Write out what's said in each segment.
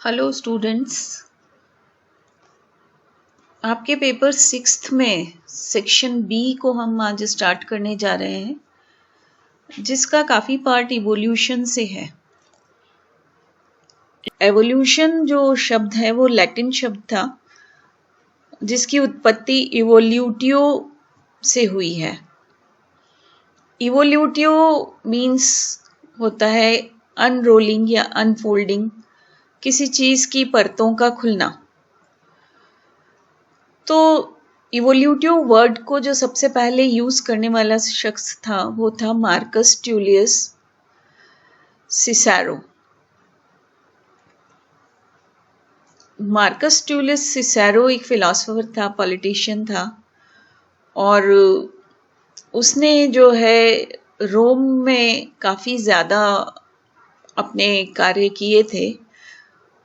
Hello students, आपके paper 6th में section B को हम आज स्टार्ट करने जा रहे हैं, जिसका काफ़ी पार्ट इवोल्यूशन से है। एवोल्यूशन जो शब्द है वो लैटिन शब्द था, जिसकी उत्पत्ति इवोल्यूटियो से हुई है। इवोल्यूटियो मीन्स होता है अनरोलिंग या अनफोल्डिंग, किसी चीज़ की परतों का खुलना। तो इवोल्यूटिव वर्ड को जो सबसे पहले यूज करने वाला शख्स था वो था मार्कस ट्यूलियस सिसेरो। मार्कस ट्यूलियस सिसेरो एक फिलोसोफर था, पॉलिटिशियन था, और उसने जो है रोम में काफ़ी ज़्यादा अपने कार्य किए थे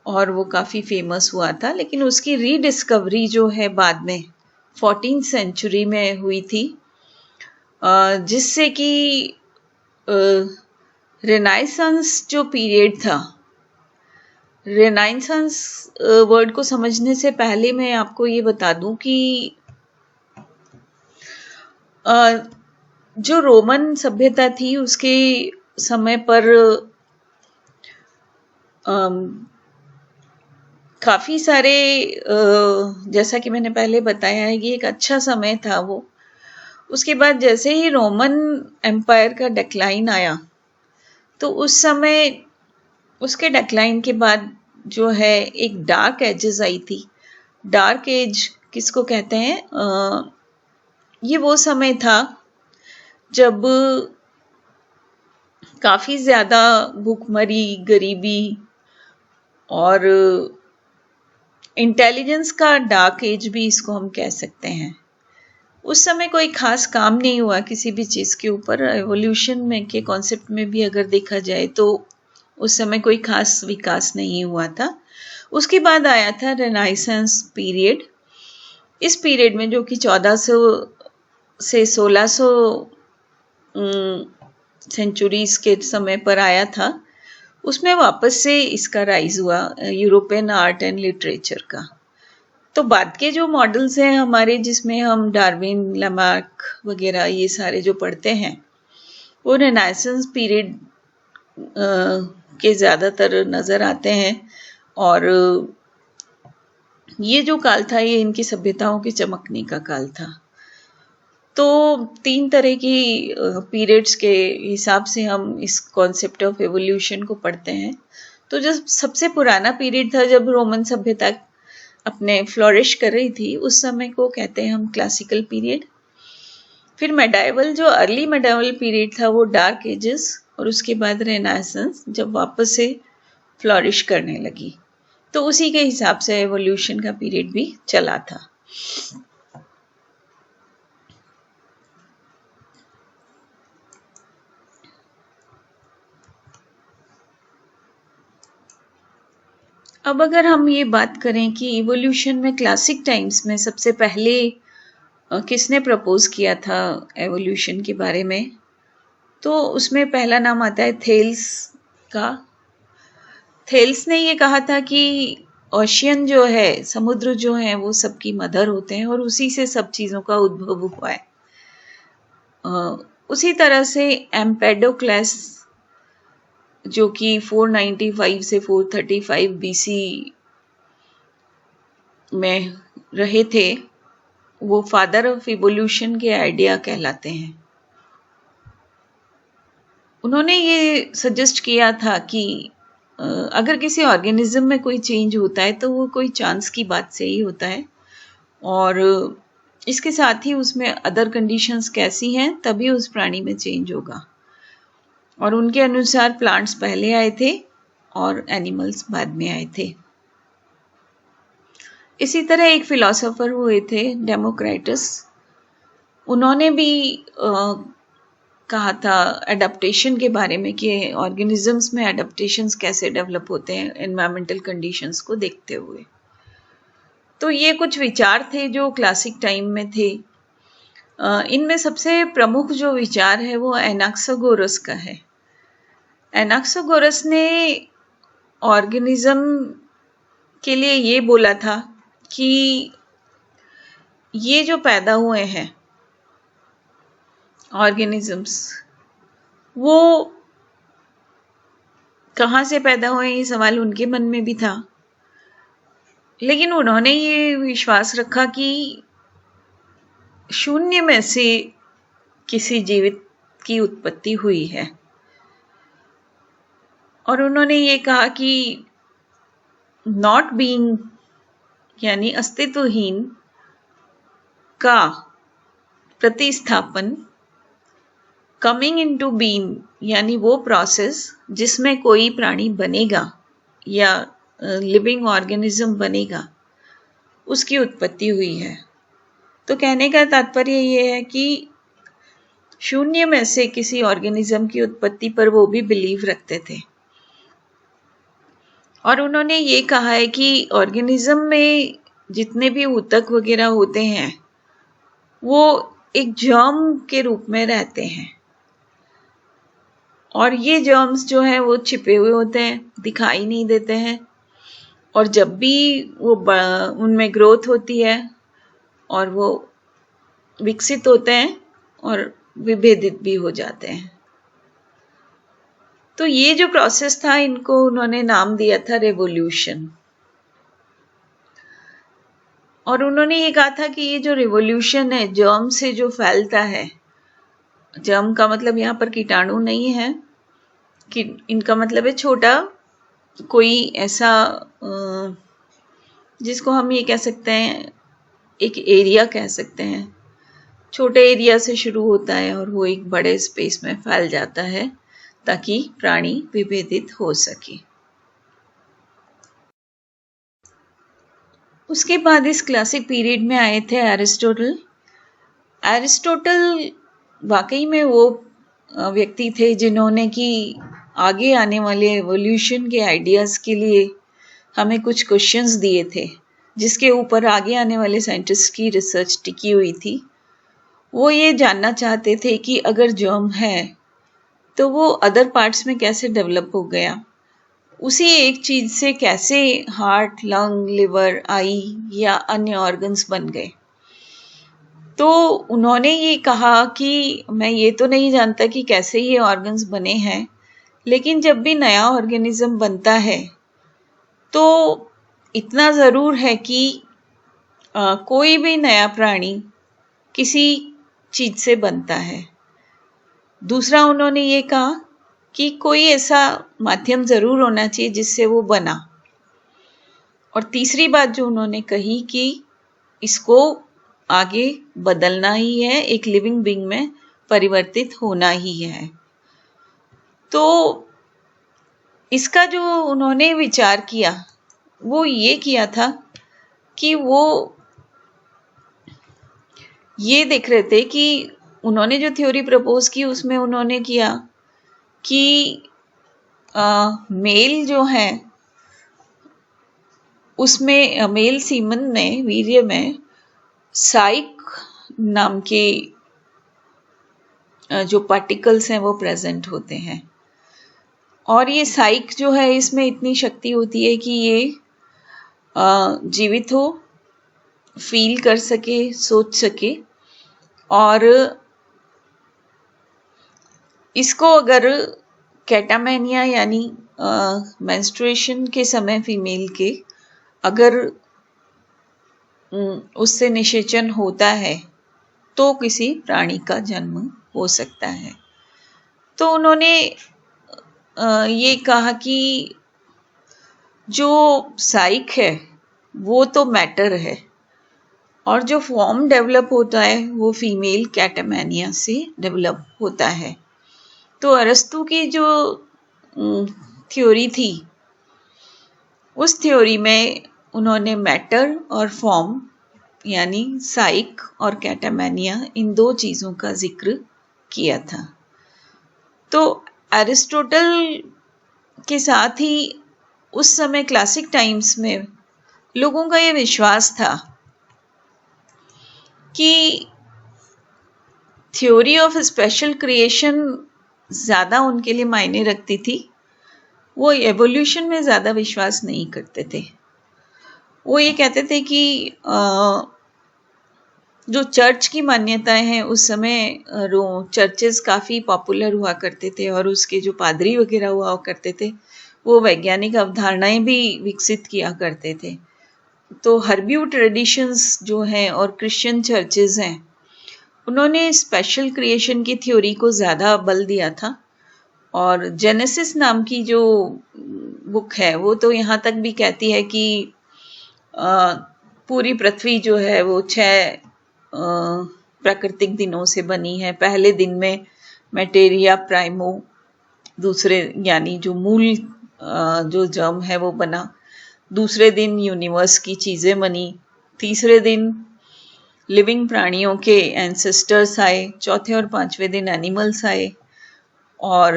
और वो काफ़ी फेमस हुआ था। लेकिन उसकी रीडिस्कवरी जो है बाद में 14th सेंचुरी में हुई थी, जिससे कि रेनाइसेंस जो पीरियड था, रेनाइसेंस वर्ड को समझने से पहले मैं आपको ये बता दूं कि जो रोमन सभ्यता थी उसके समय पर काफ़ी सारे, जैसा कि मैंने पहले बताया है, ये एक अच्छा समय था वो। उसके बाद जैसे ही रोमन एम्पायर का डिक्लाइन आया, तो उस समय उसके डिक्लाइन के बाद जो है एक डार्क एजेस आई थी। डार्क एज किसको कहते हैं? ये वो समय था जब काफ़ी ज़्यादा भूखमरी, गरीबी और इंटेलिजेंस का डार्क एज भी इसको हम कह सकते हैं। उस समय कोई खास काम नहीं हुआ किसी भी चीज़ के ऊपर। एवोल्यूशन में के कॉन्सेप्ट में भी अगर देखा जाए तो उस समय कोई खास विकास नहीं हुआ था। उसके बाद आया था रेनाइसेंस पीरियड। इस पीरियड में, जो कि 1400 से 1600 सेंचुरीज के समय पर आया था, उसमें वापस से इसका राइज हुआ यूरोपियन आर्ट एंड लिटरेचर का। तो बाद के जो मॉडल्स हैं हमारे, जिसमें हम डार्विन, लमार्क वगैरह ये सारे जो पढ़ते हैं, वो रेनाइसेंस पीरियड के ज़्यादातर नज़र आते हैं। और ये जो काल था, ये इनकी सभ्यताओं के चमकने का काल था। तो 3 तरह की पीरियड्स के हिसाब से हम इस कॉन्सेप्ट ऑफ एवोल्यूशन को पढ़ते हैं। तो जो सबसे पुराना पीरियड था, जब रोमन सभ्यता अपने फ्लोरिश कर रही थी, उस समय को कहते हैं हम क्लासिकल पीरियड। फिर मेडाइवल, जो अर्ली मेडाइवल पीरियड था, वो डार्क एजेस, और उसके बाद रेनाइसेंस, जब वापस से फ्लोरिश करने लगी। तो उसी के हिसाब से एवोल्यूशन का पीरियड भी चला था। अब अगर हम ये बात करें कि इवोल्यूशन में क्लासिक टाइम्स में सबसे पहले किसने प्रपोज किया था एवोल्यूशन के बारे में, तो उसमें पहला नाम आता है थेल्स का। थेल्स ने ये कहा था कि ओशियन जो है, समुद्र जो है, वो सबकी मदर होते हैं और उसी से सब चीज़ों का उद्भव हुआ है। उसी तरह से एम्पेडोक्लस, जो कि 495 से 435 बीसी में रहे थे, वो फादर ऑफ इवोल्यूशन के आइडिया कहलाते हैं। उन्होंने ये सजेस्ट किया था कि अगर किसी ऑर्गेनिज्म में कोई चेंज होता है तो वो कोई चांस की बात से ही होता है, और इसके साथ ही उसमें अदर कंडीशंस कैसी हैं तभी उस प्राणी में चेंज होगा। और उनके अनुसार प्लांट्स पहले आए थे और एनिमल्स बाद में आए थे। इसी तरह एक फिलोसोफर हुए थे डेमोक्रिटस। उन्होंने भी कहा था एडाप्टेशन के बारे में कि ऑर्गेनिजम्स में एडाप्टेशंस कैसे डेवलप होते हैं एनवायरमेंटल कंडीशंस को देखते हुए। तो ये कुछ विचार थे जो क्लासिक टाइम में थे। इनमें सबसे प्रमुख जो विचार है वो एनाक्सागोरस का है। एनाक्सागोरस ने ऑर्गेनिज्म के लिए ये बोला था कि ये जो पैदा हुए हैं ऑर्गेनिजम्स, वो कहाँ से पैदा हुए, ये सवाल उनके मन में भी था। लेकिन उन्होंने ये विश्वास रखा कि शून्य में से किसी जीवित की उत्पत्ति हुई है। और उन्होंने ये कहा कि नॉट बीइंग यानी अस्तित्वहीन का प्रतिस्थापन, कमिंग इनटू बीइंग यानी वो प्रोसेस जिसमें कोई प्राणी बनेगा या लिविंग ऑर्गेनिज्म बनेगा, उसकी उत्पत्ति हुई है। तो कहने का तात्पर्य ये है कि शून्य में से किसी ऑर्गेनिज्म की उत्पत्ति पर वो भी बिलीव रखते थे। और उन्होंने ये कहा है कि ऑर्गेनिज्म में जितने भी ऊतक वगैरह होते हैं वो एक जर्म के रूप में रहते हैं, और ये जर्म्स जो हैं वो छिपे हुए होते हैं, दिखाई नहीं देते हैं। और जब भी वो उनमें ग्रोथ होती है और वो विकसित होते हैं और विभेदित भी हो जाते हैं। तो ये जो प्रोसेस था, इनको उन्होंने नाम दिया था रेवोल्यूशन। और उन्होंने ये कहा था कि ये जो रिवोल्यूशन है जर्म से जो फैलता है, जर्म का मतलब यहाँ पर कीटाणु नहीं है, कि इनका मतलब है छोटा कोई ऐसा जिसको हम ये कह सकते हैं, एक एरिया कह सकते हैं। छोटे एरिया से शुरू होता है और वो एक बड़े स्पेस में फैल जाता है ताकि प्राणी विभेदित हो सके। उसके बाद इस क्लासिक पीरियड में आए थे एरिस्टोटल। एरिस्टोटल वाकई में वो व्यक्ति थे जिन्होंने कि आगे आने वाले एवोल्यूशन के आइडियाज के लिए हमें कुछ क्वेश्चंस दिए थे, जिसके ऊपर आगे आने वाले साइंटिस्ट की रिसर्च टिकी हुई थी। वो ये जानना चाहते थे कि अगर जर्म है तो वो अदर पार्ट्स में कैसे डेवलप हो गया, उसी एक चीज से कैसे हार्ट, लंग, लिवर, आई या अन्य ऑर्गन्स बन गए। तो उन्होंने ये कहा कि मैं ये तो नहीं जानता कि कैसे ये ऑर्गन्स बने हैं, लेकिन जब भी नया ऑर्गेनिज्म बनता है तो इतना ज़रूर है कि कोई भी नया प्राणी किसी चीज से बनता है। दूसरा उन्होंने ये कहा कि कोई ऐसा माध्यम ज़रूर होना चाहिए जिससे वो बना। और तीसरी बात जो उन्होंने कही कि इसको आगे बदलना ही है, एक लिविंग बीइंग में परिवर्तित होना ही है। तो इसका जो उन्होंने विचार किया वो ये किया था कि वो ये देख रहे थे कि उन्होंने जो थ्योरी प्रपोज की उसमें उन्होंने किया कि मेल जो है उसमें मेल सीमन में, वीर्य में साइक नाम के जो पार्टिकल्स हैं वो प्रेजेंट होते हैं। और ये साइक जो है इसमें इतनी शक्ति होती है कि ये जीवित हो, फील कर सके, सोच सके। और इसको अगर कैटामेनिया यानी मेंस्ट्रुएशन के समय फीमेल के अगर उससे निषेचन होता है तो किसी प्राणी का जन्म हो सकता है। तो उन्होंने ये कहा कि जो साइक है वो तो मैटर है और जो फॉर्म डेवलप होता है वो फीमेल कैटामेनिया से डेवलप होता है। तो अरस्तु की जो थ्योरी थी उस थ्योरी में उन्होंने मैटर और फॉर्म यानी साइक और कैटामेनिया, इन दो चीज़ों का जिक्र किया था। तो एरिस्टोटल के साथ ही उस समय क्लासिक टाइम्स में लोगों का ये विश्वास था कि थ्योरी ऑफ स्पेशल क्रिएशन ज़्यादा उनके लिए मायने रखती थी। वो एवोल्यूशन में ज़्यादा विश्वास नहीं करते थे। वो ये कहते थे कि जो चर्च की मान्यताएं हैं उस समय चर्चेस काफ़ी पॉपुलर हुआ करते थे और उसके जो पादरी वगैरह हुआ करते थे वो वैज्ञानिक अवधारणाएं भी विकसित किया करते थे। तो हर्ब्यू ट्रेडिशंस जो हैं और क्रिश्चियन चर्चेस हैं उन्होंने स्पेशल क्रिएशन की थ्योरी को ज़्यादा बल दिया था। और जेनेसिस नाम की जो बुक है वो तो यहाँ तक भी कहती है कि पूरी पृथ्वी जो है वो 6 प्राकृतिक दिनों से बनी है। पहले दिन में मैटेरिया प्राइमो, दूसरे यानी जो मूल जो जर्म है वो बना, दूसरे दिन यूनिवर्स की चीज़ें बनी, तीसरे दिन लिविंग प्राणियों के एंसेस्टर्स आए, चौथे और पांचवें दिन एनिमल्स आए और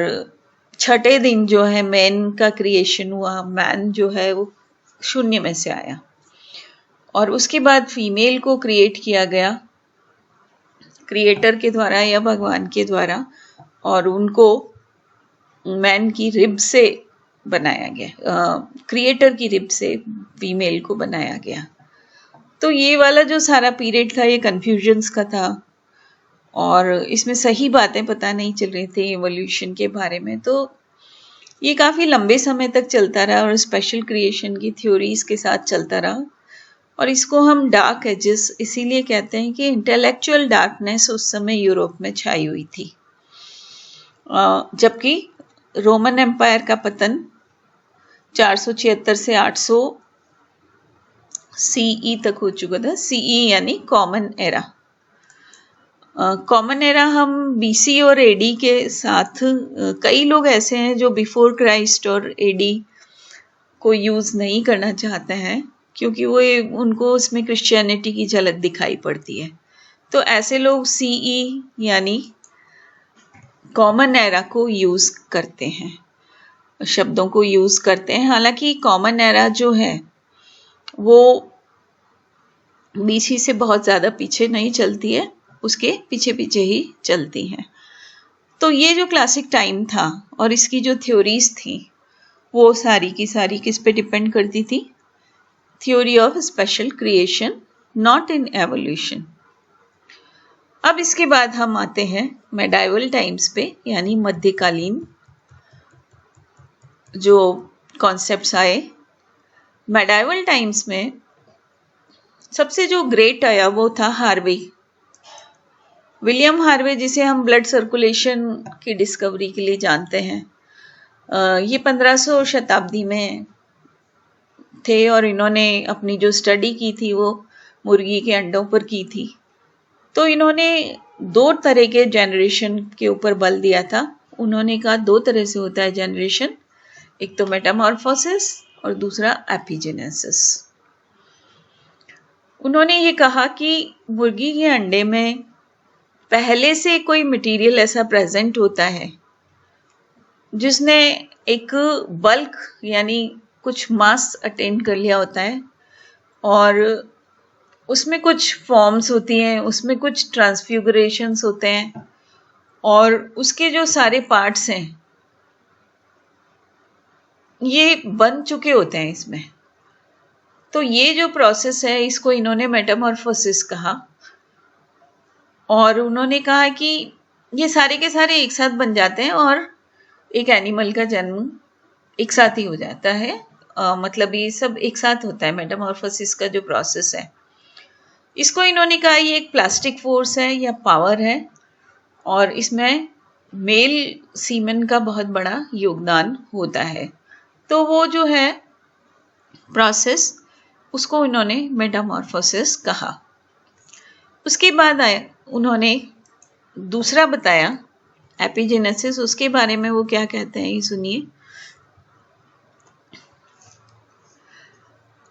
छठे दिन जो है मैन का क्रिएशन हुआ। मैन जो है वो शून्य में से आया और उसके बाद फीमेल को क्रिएट किया गया क्रिएटर के द्वारा या भगवान के द्वारा और उनको मैन की रिब से बनाया गया, क्रिएटर की रिब से फीमेल को बनाया गया। तो ये वाला जो सारा पीरियड था ये कन्फ्यूजन्स का था और इसमें सही बातें पता नहीं चल रही थी एवोल्यूशन के बारे में। तो ये काफ़ी लंबे समय तक चलता रहा और स्पेशल क्रिएशन की थ्योरीज के साथ चलता रहा और इसको हम डार्क एजेस इसीलिए कहते हैं कि इंटेलेक्चुअल डार्कनेस उस समय यूरोप में छाई हुई थी। जबकि रोमन एम्पायर का पतन 476 से 800 सीई तक हो चुका था। सीई यानी कॉमन एरा। कॉमन एरा हम बीसी और एडी के साथ कई लोग ऐसे हैं जो बिफोर क्राइस्ट और एडी को यूज़ नहीं करना चाहते हैं क्योंकि वो उनको उसमें क्रिश्चियनिटी की झलक दिखाई पड़ती है। तो ऐसे लोग सीई यानी कॉमन एरा को यूज़ करते हैं, शब्दों को यूज़ करते हैं। हालांकि कॉमन एरा जो है वो बीसी से बहुत ज़्यादा पीछे नहीं चलती है, उसके पीछे पीछे ही चलती हैं। तो ये जो क्लासिक टाइम था और इसकी जो थ्योरीज थी वो सारी की सारी किस पे डिपेंड करती थी? Theory of special creation, not in evolution. अब इसके बाद हम आते हैं मेडाइवल टाइम्स पे, यानी मध्यकालीन जो कॉन्सेप्ट्स आए। मेडाइवल टाइम्स में सबसे जो ग्रेट आया वो था हार्वे, विलियम हार्वे, जिसे हम ब्लड सर्कुलेशन की डिस्कवरी के लिए जानते हैं। ये 1500 शताब्दी में थे और इन्होंने अपनी जो स्टडी की थी वो मुर्गी के अंडों पर की थी। तो इन्होंने 2 तरह के जनरेशन के ऊपर बल दिया था। उन्होंने कहा 2 तरह से होता है जनरेशन, एक तो मेटामॉर्फोसिस और दूसरा एपिजेनेसिस। उन्होंने ये कहा कि मुर्गी के अंडे में पहले से कोई मटेरियल ऐसा प्रेजेंट होता है जिसने एक बल्क यानी कुछ मास अटेन कर लिया होता है और उसमें कुछ फॉर्म्स होती हैं, उसमें कुछ ट्रांसफिगरेशंस होते हैं और उसके जो सारे पार्ट्स हैं ये बन चुके होते हैं इसमें। तो ये जो प्रोसेस है इसको इन्होंने मेटामॉर्फोसिस कहा और उन्होंने कहा कि ये सारे के सारे एक साथ बन जाते हैं और एक एनिमल का जन्म एक साथ ही हो जाता है। मतलब ये सब एक साथ होता है, मेटामॉर्फोसिस का जो प्रोसेस है। इसको इन्होंने कहा ये एक प्लास्टिक फोर्स है या पावर है और इसमें मेल सीमेन का बहुत बड़ा योगदान होता है। तो वो जो है प्रोसेस उसको इन्होंने मेटामॉर्फोसिस कहा। उसके बाद उन्होंने दूसरा बताया एपिजेनेसिस। उसके बारे में वो क्या कहते हैं ये सुनिए।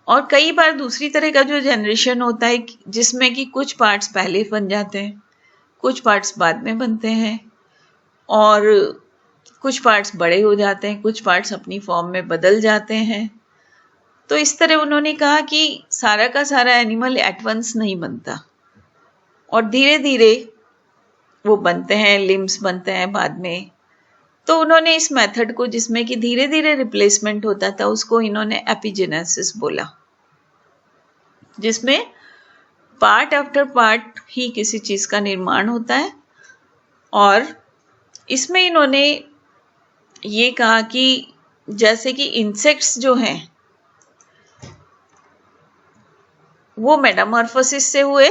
और कई बार दूसरी तरह का जो जनरेशन होता है जिसमें कि कुछ पार्ट्स पहले बन जाते हैं, कुछ पार्ट्स बाद में बनते हैं और कुछ पार्ट्स बड़े हो जाते हैं, कुछ पार्ट्स अपनी फॉर्म में बदल जाते हैं। तो इस तरह उन्होंने कहा कि सारा का सारा एनिमल एट वंस नहीं बनता और धीरे धीरे वो बनते हैं, लिम्स बनते हैं बाद में। तो उन्होंने इस मेथड को जिसमें कि धीरे धीरे रिप्लेसमेंट होता था उसको इन्होंने एपिजेनेसिस बोला। जिसमें पार्ट आफ्टर पार्ट ही किसी चीज का निर्माण होता है। और इसमें इन्होंने ये कहा कि जैसे कि इंसेक्ट्स जो हैं वो मेटामॉर्फोसिस से हुए,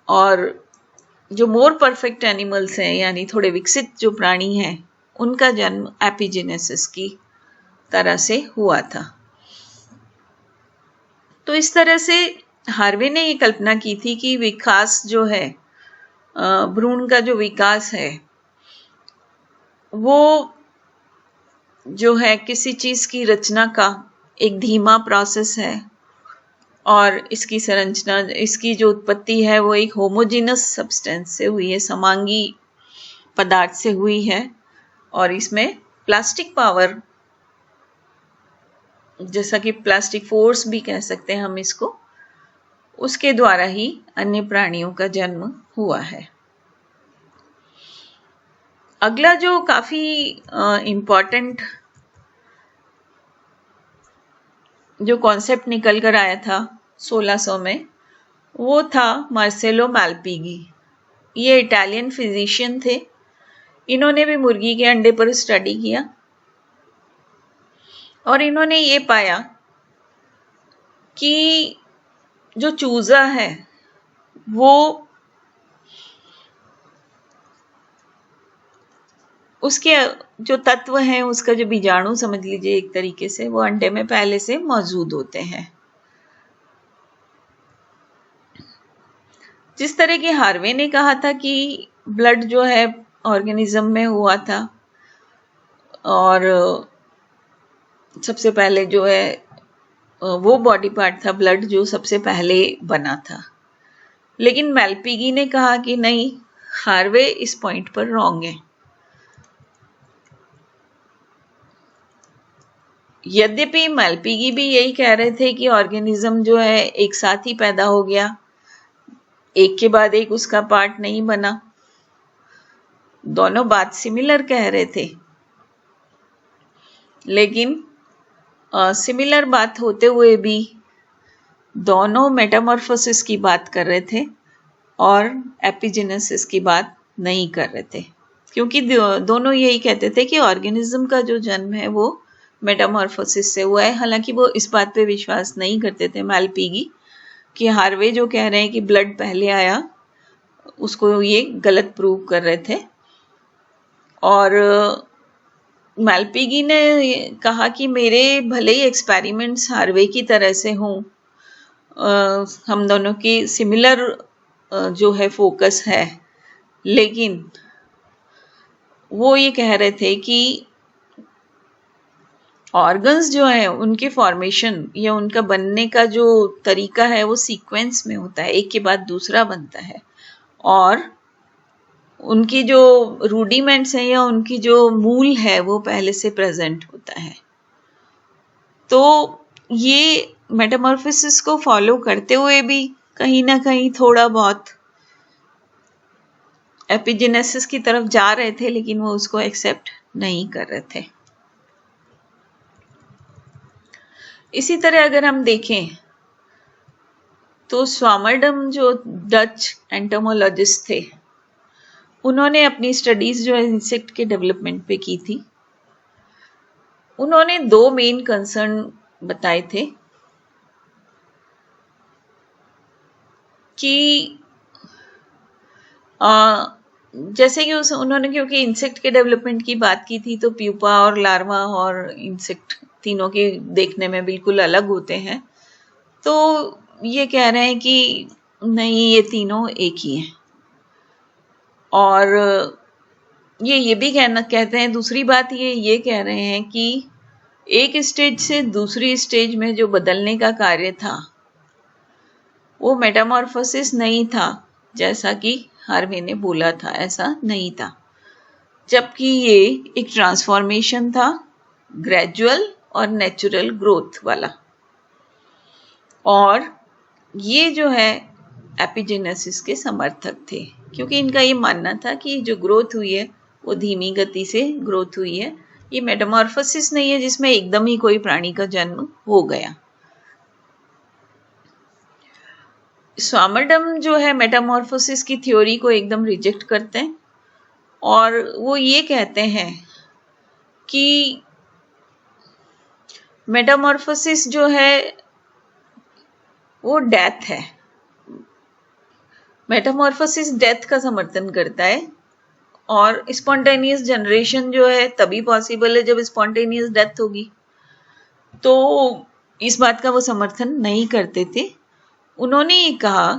और जो मोर परफेक्ट एनिमल्स हैं यानी थोड़े विकसित जो प्राणी हैं उनका जन्म एपिजेनेसिस की तरह से हुआ था। तो इस तरह से हार्वे ने ये कल्पना की थी कि विकास जो है, भ्रूण का जो विकास है वो जो है किसी चीज की रचना का एक धीमा प्रोसेस है, और इसकी संरचना, इसकी जो उत्पत्ति है वो एक होमोजेनस सब्सटेंस से हुई है, समांगी पदार्थ से हुई है। और इसमें प्लास्टिक पावर, जैसा कि प्लास्टिक फोर्स भी कह सकते हैं हम इसको, उसके द्वारा ही अन्य प्राणियों का जन्म हुआ है। अगला जो काफी इम्पोर्टेंट जो कॉन्सेप्ट निकल कर आया था 1600 में, वो था मार्सेलो मालपीगी। ये इटालियन फिजिशियन थे। इन्होंने भी मुर्गी के अंडे पर स्टडी किया और इन्होंने ये पाया कि जो चूजा है वो उसके जो तत्व हैं, उसका जो बीजाणु समझ लीजिए एक तरीके से, वो अंडे में पहले से मौजूद होते हैं। जिस तरह की हार्वे ने कहा था कि ब्लड जो है ऑर्गेनिज्म में हुआ था, और सबसे पहले जो है वो बॉडी पार्ट था ब्लड जो सबसे पहले बना था। लेकिन मालपीगी ने कहा कि नहीं, हार्वे इस पॉइंट पर रॉन्ग है। यद्यपि मालपीगी भी यही कह रहे थे कि ऑर्गेनिज्म जो है एक साथ ही पैदा हो गया, एक के बाद एक उसका पार्ट नहीं बना। दोनों बात सिमिलर कह रहे थे, लेकिन सिमिलर बात होते हुए भी दोनों मेटामॉर्फोसिस की बात कर रहे थे और एपिजेनेसिस की बात नहीं कर रहे थे, क्योंकि दोनों यही कहते थे कि ऑर्गेनिज्म का जो जन्म है वो मेटामॉर्फोसिस से हुआ है। हालांकि वो इस बात पे विश्वास नहीं करते थे मालपीगी, कि हार्वे जो कह रहे हैं कि ब्लड पहले आया, उसको ये गलत प्रूव कर रहे थे। और मालपीगी ने कहा कि मेरे भले ही एक्सपेरिमेंट्स हार्वे की तरह से हों, हम दोनों की सिमिलर जो है फोकस है, लेकिन वो ये कह रहे थे कि ऑर्गन्स जो है उनके फॉर्मेशन या उनका बनने का जो तरीका है वो सीक्वेंस में होता है, एक के बाद दूसरा बनता है, और उनकी जो रूडिमेंट्स हैं या उनकी जो मूल है वो पहले से प्रेजेंट होता है। तो ये मेटामॉर्फोसिस को फॉलो करते हुए भी कहीं ना कहीं थोड़ा बहुत एपिजेनेसिस की तरफ जा रहे थे, लेकिन वो उसको एक्सेप्ट नहीं कर रहे थे। इसी तरह अगर हम देखें तो स्वामरडम जो डच एंटोमोलॉजिस्ट थे, उन्होंने अपनी स्टडीज जो इंसेक्ट के डेवलपमेंट पे की थी। उन्होंने दो मेन कंसर्न बताए थे कि जैसे कि उन्होंने, क्योंकि इंसेक्ट के डेवलपमेंट की बात की थी, तो प्यूपा और लार्वा और इंसेक्ट तीनों के देखने में बिल्कुल अलग होते हैं। तो ये कह रहे हैं कि नहीं, ये तीनों एक ही हैं। और ये भी कहते हैं, दूसरी बात ये कह रहे हैं कि एक स्टेज से दूसरी स्टेज में जो बदलने का कार्य था वो मेटामॉर्फोसिस नहीं था, जैसा कि हार्वे ने बोला था, ऐसा नहीं था। जबकि ये एक ट्रांसफॉर्मेशन था, ग्रेजुअल और नेचुरल ग्रोथ वाला। और ये जो है एपिजेनेसिस के समर्थक थे, क्योंकि इनका ये मानना था कि जो ग्रोथ हुई है वो धीमी गति से ग्रोथ हुई है, ये मेटामॉर्फोसिस नहीं है जिसमें एकदम ही कोई प्राणी का जन्म हो गया। स्वामरडम जो है मेटामॉर्फोसिस की थ्योरी को एकदम रिजेक्ट करते हैं और वो ये कहते हैं कि मेटामॉर्फोसिस जो है वो डेथ है। मेटामॉर्फोसिस डेथ का समर्थन करता है और स्पॉन्टेनियस जनरेशन जो है तभी पॉसिबल है जब स्पॉन्टेनियस डेथ होगी। तो इस बात का वो समर्थन नहीं करते थे। उन्होंने ये कहा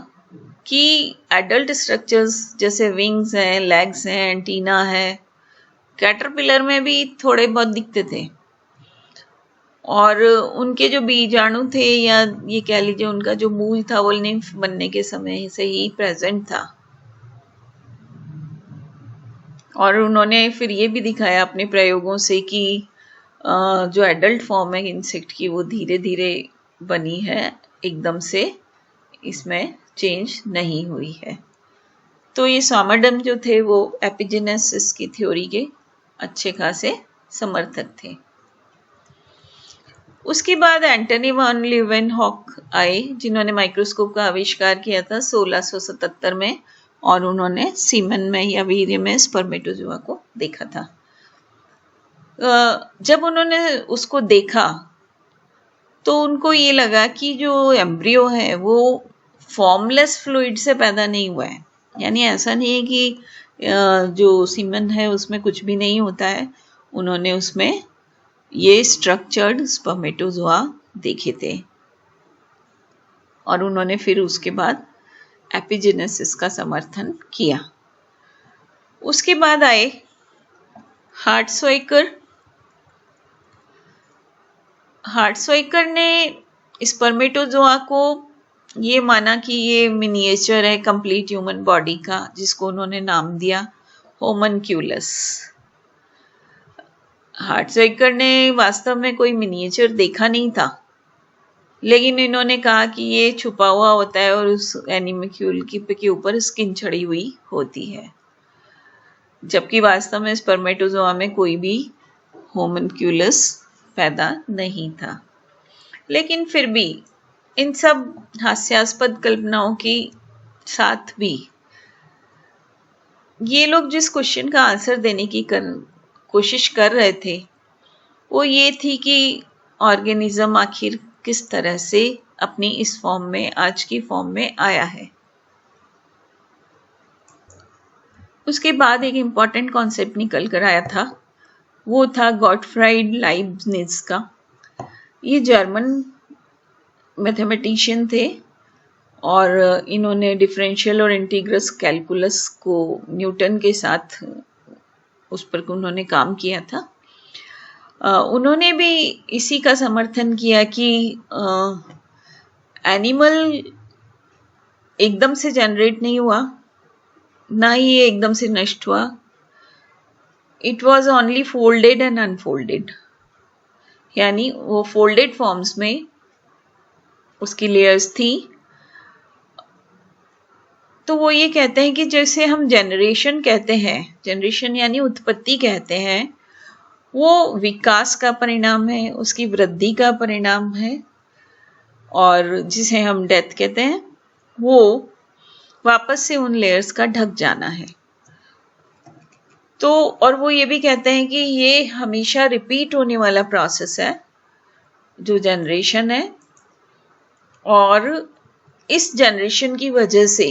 कि एडल्ट स्ट्रक्चर्स जैसे विंग्स हैं, लेग्स हैं, एंटीना है, कैटरपिलर में भी थोड़े बहुत दिखते थे और उनके जो बीजाणु थे या ये कह लीजिए उनका जो मूल था वो निम्फ बनने के समय से ही प्रेजेंट था। और उन्होंने फिर ये भी दिखाया अपने प्रयोगों से कि जो एडल्ट फॉर्म है इंसेक्ट की वो धीरे धीरे बनी है, एकदम से इसमें चेंज नहीं हुई है। तो ये स्वामरडम जो थे वो एपिजेनेसिस की थ्योरी के अच्छे खासे समर्थक थे। उसके बाद एंटनी वॉन लीवेनहॉक आए जिन्होंने माइक्रोस्कोप का आविष्कार किया था 1677 में और उन्होंने सीमन में या वीर्य में स्पर्मेटोजुआ को देखा था। जब उन्होंने उसको देखा तो उनको ये लगा कि जो एम्ब्रियो है वो फॉर्मलेस फ्लूइड से पैदा नहीं हुआ है, यानी ऐसा नहीं है कि जो सीमन है उसमें कुछ भी नहीं होता है। उन्होंने उसमें ये स्ट्रक्चर्ड स्पर्मेटोजुआ देखे थे और उन्होंने फिर उसके बाद एपिजेनेसिस का समर्थन किया। उसके बाद आए हार्ट्सवाइकर। हार्ट्सवाइकर ने स्पर्मेटोजुआ को ये माना कि ये मिनिएचर है कंप्लीट ह्यूमन बॉडी का, जिसको उन्होंने नाम दिया होमनक्यूलस। हार्ट्सवाइकर ने वास्तव में कोई मिनिएचर देखा नहीं था, लेकिन इन्होंने कहा कि ये छुपा हुआ होता है और उस एनिमल्क्यूल के ऊपर स्किन चढ़ी हुई होती है, जबकि वास्तव में स्पर्मेटोजोआ में कोई भी होमनक्यूलस पैदा नहीं था। लेकिन फिर भी इन सब हास्यास्पद कल्पनाओं के साथ भी ये लोग जिस क्वेश्चन का आंसर देने की कोशिश कर रहे थे वो ये थी कि ऑर्गेनिज्म आखिर किस तरह से अपनी इस फॉर्म में, आज की फॉर्म में आया है। उसके बाद एक इम्पॉर्टेंट कॉन्सेप्ट निकल कर आया था, वो था गॉटफ्राइड लाइब्निज का। ये जर्मन मैथमेटिशियन थे और इन्होंने डिफरेंशियल और इंटीग्रस कैलकुलस को न्यूटन के साथ उस पर उन्होंने काम किया था। उन्होंने भी इसी का समर्थन किया कि एनिमल एकदम से जनरेट नहीं हुआ, ना ही ये एकदम से नष्ट हुआ। It was only folded and unfolded, यानी वो फोल्डेड फॉर्म्स में उसकी लेयर्स थी। तो वो ये कहते हैं कि जैसे हम जनरेशन कहते हैं, जनरेशन यानी उत्पत्ति कहते हैं, वो विकास का परिणाम है, उसकी वृद्धि का परिणाम है, और जिसे हम डेथ कहते हैं वो वापस से उन लेयर्स का ढक जाना है। तो और वो ये भी कहते हैं कि ये हमेशा रिपीट होने वाला प्रोसेस है जो जनरेशन है, और इस जनरेशन की वजह से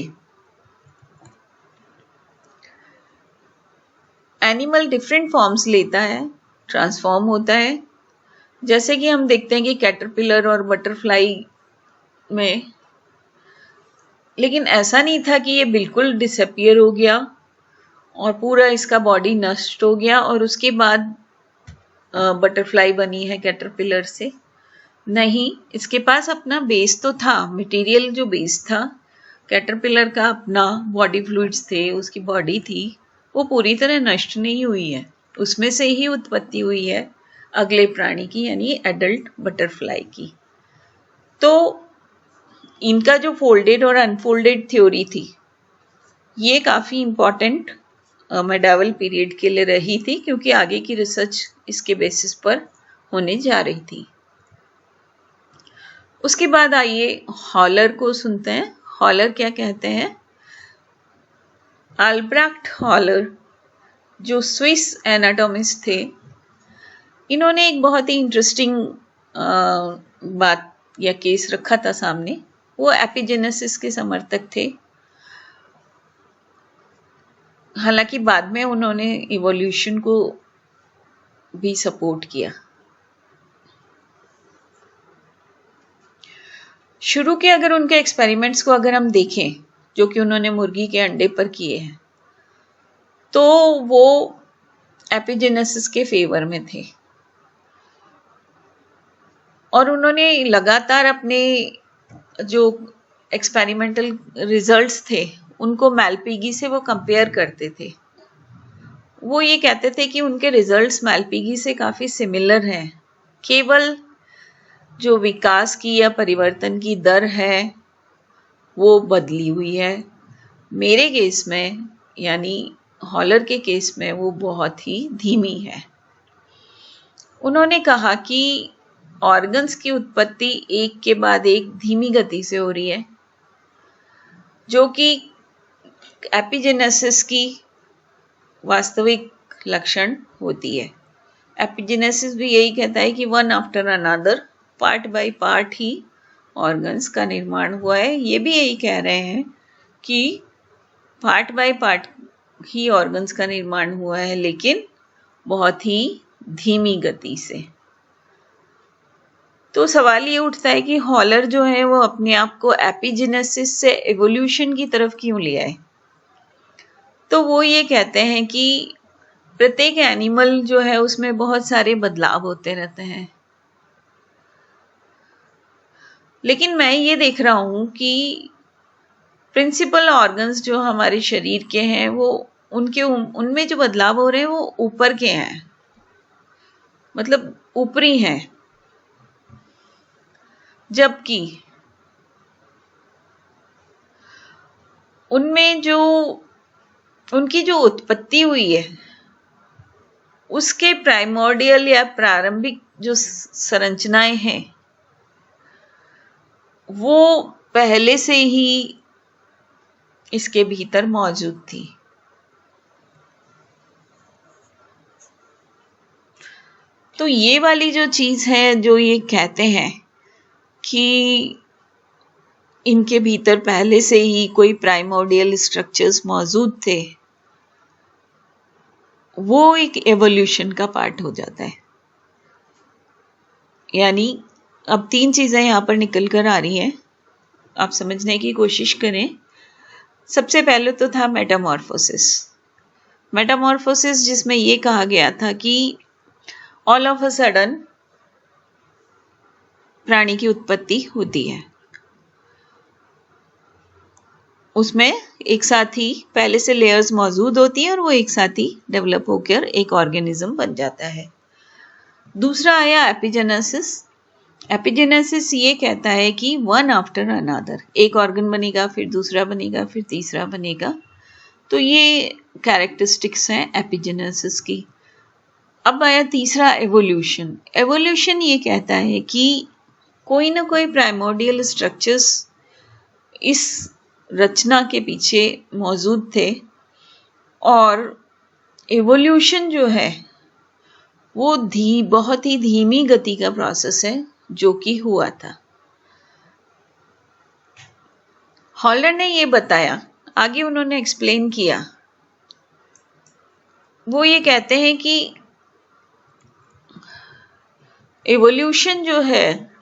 एनिमल डिफरेंट फॉर्म्स लेता है, ट्रांसफॉर्म होता है। जैसे कि हम देखते हैं कि कैटरपिलर और बटरफ्लाई में, लेकिन ऐसा नहीं था कि ये बिल्कुल डिसअपियर हो गया और पूरा इसका बॉडी नष्ट हो गया और उसके बाद बटरफ्लाई बनी है कैटरपिलर से। नहीं, इसके पास अपना बेस तो था, मटेरियल जो बेस था कैटरपिलर का, अपना बॉडी फ्लूइड्स थे, उसकी बॉडी थी, वो पूरी तरह नष्ट नहीं हुई है, उसमें से ही उत्पत्ति हुई है अगले प्राणी की, यानी एडल्ट बटरफ्लाई की। तो इनका जो फोल्डेड और अनफोल्डेड थ्योरी थी ये काफ़ी इम्पॉर्टेंट मेडावल पीरियड के लिए रही थी, क्योंकि आगे की रिसर्च इसके बेसिस पर होने जा रही थी। उसके बाद आइए हॉलर को सुनते हैं। हॉलर क्या कहते हैं? अल्ब्रेक्ट हॉलर जो स्विस एनाटॉमिस्ट थे, इन्होंने एक बहुत ही इंटरेस्टिंग बात या केस रखा था सामने। वो एपिजेनेसिस के समर्थक थे, हालांकि बाद में उन्होंने इवोल्यूशन को भी सपोर्ट किया। शुरू के अगर उनके एक्सपेरिमेंट्स को अगर हम देखें, जो कि उन्होंने मुर्गी के अंडे पर किए हैं, तो वो एपिजेनेसिस के फेवर में थे और उन्होंने लगातार अपने जो एक्सपेरिमेंटल रिजल्ट्स थे उनको मैलपीगी से वो कंपेयर करते थे। वो ये कहते थे कि उनके रिजल्ट्स मैलपीगी से काफ़ी सिमिलर हैं, केवल जो विकास की या परिवर्तन की दर है वो बदली हुई है। मेरे केस में यानी हॉलर के केस में वो बहुत ही धीमी है। उन्होंने कहा कि ऑर्गन्स की उत्पत्ति एक के बाद एक धीमी गति से हो रही है, जो कि एपिजेनेसिस की वास्तविक लक्षण होती है। एपिजेनेसिस भी यही कहता है कि one after another, part by part he organs का निर्माण हुआ है। ये भी यही कह रहे हैं कि part by part he organs का निर्माण हुआ है, लेकिन बहुत ही धीमी गति से। तो सवाल ये उठता है कि हॉलर जो है वो अपने आप को एपिजेनेसिस से एवोल्यूशन की तरफ क्यों ले आए? तो वो ये कहते हैं कि प्रत्येक एनिमल जो है उसमें बहुत सारे बदलाव होते रहते हैं, लेकिन मैं ये देख रहा हूं कि प्रिंसिपल ऑर्गन्स जो हमारे शरीर के हैं वो उनमें जो बदलाव हो रहे हैं वो ऊपर के हैं, मतलब ऊपरी हैं, जबकि उनमें जो उनकी जो उत्पत्ति हुई है उसके प्राइमोर्डियल या प्रारंभिक जो संरचनाएं हैं वो पहले से ही इसके भीतर मौजूद थी। तो ये वाली जो चीज है, जो ये कहते हैं कि इनके भीतर पहले से ही कोई प्राइमोर्डियल स्ट्रक्चर्स मौजूद थे, वो एक एवोल्यूशन का पार्ट हो जाता है। यानी अब 3 चीजें यहां पर निकल कर आ रही हैं, आप समझने की कोशिश करें। सबसे पहले तो था मेटामॉर्फोसिस। मेटामॉर्फोसिस जिसमें ये कहा गया था कि ऑल ऑफ अ सडन प्राणी की उत्पत्ति होती है, उसमें एक साथ ही पहले से लेयर्स मौजूद होती हैं और वो एक साथ ही डेवलप होकर एक ऑर्गेनिज्म बन जाता है। दूसरा आया एपिजेनेसिस। एपिजेनेसिस ये कहता है कि वन आफ्टर अनदर, एक ऑर्गन बनेगा, फिर दूसरा बनेगा, फिर तीसरा बनेगा। तो ये कैरेक्टरिस्टिक्स हैं एपिजेनेसिस की। अब आया तीसरा एवोल्यूशन। एवोल्यूशन ये कहता है कि कोई ना कोई प्राइमोर्डियल स्ट्रक्चर्स इस रचना के पीछे मौजूद थे और एवोल्यूशन जो है वो बहुत ही धीमी गति का प्रोसेस है जो कि हुआ था। हॉलर ने ये बताया, आगे उन्होंने एक्सप्लेन किया। वो ये कहते हैं कि एवोल्यूशन जो है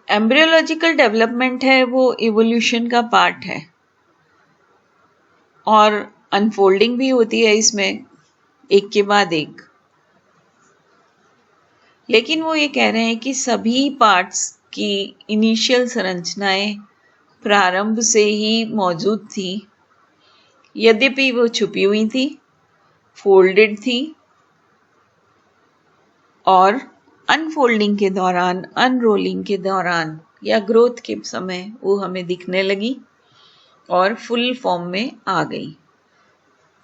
एम्ब्रियोलॉजिकल डेवलपमेंट है, वो इवोल्यूशन का पार्ट है और अनफोल्डिंग भी होती है इसमें एक के बाद एक। लेकिन वो ये कह रहे हैं कि सभी पार्ट्स की इनिशियल संरचनाएं प्रारंभ से ही मौजूद थी, यद्यपि वो छुपी हुई थी, फोल्डेड थी और अनफोल्डिंग के दौरान, अनरोलिंग के दौरान या ग्रोथ के समय वो हमें दिखने लगी और फुल फॉर्म में आ गई।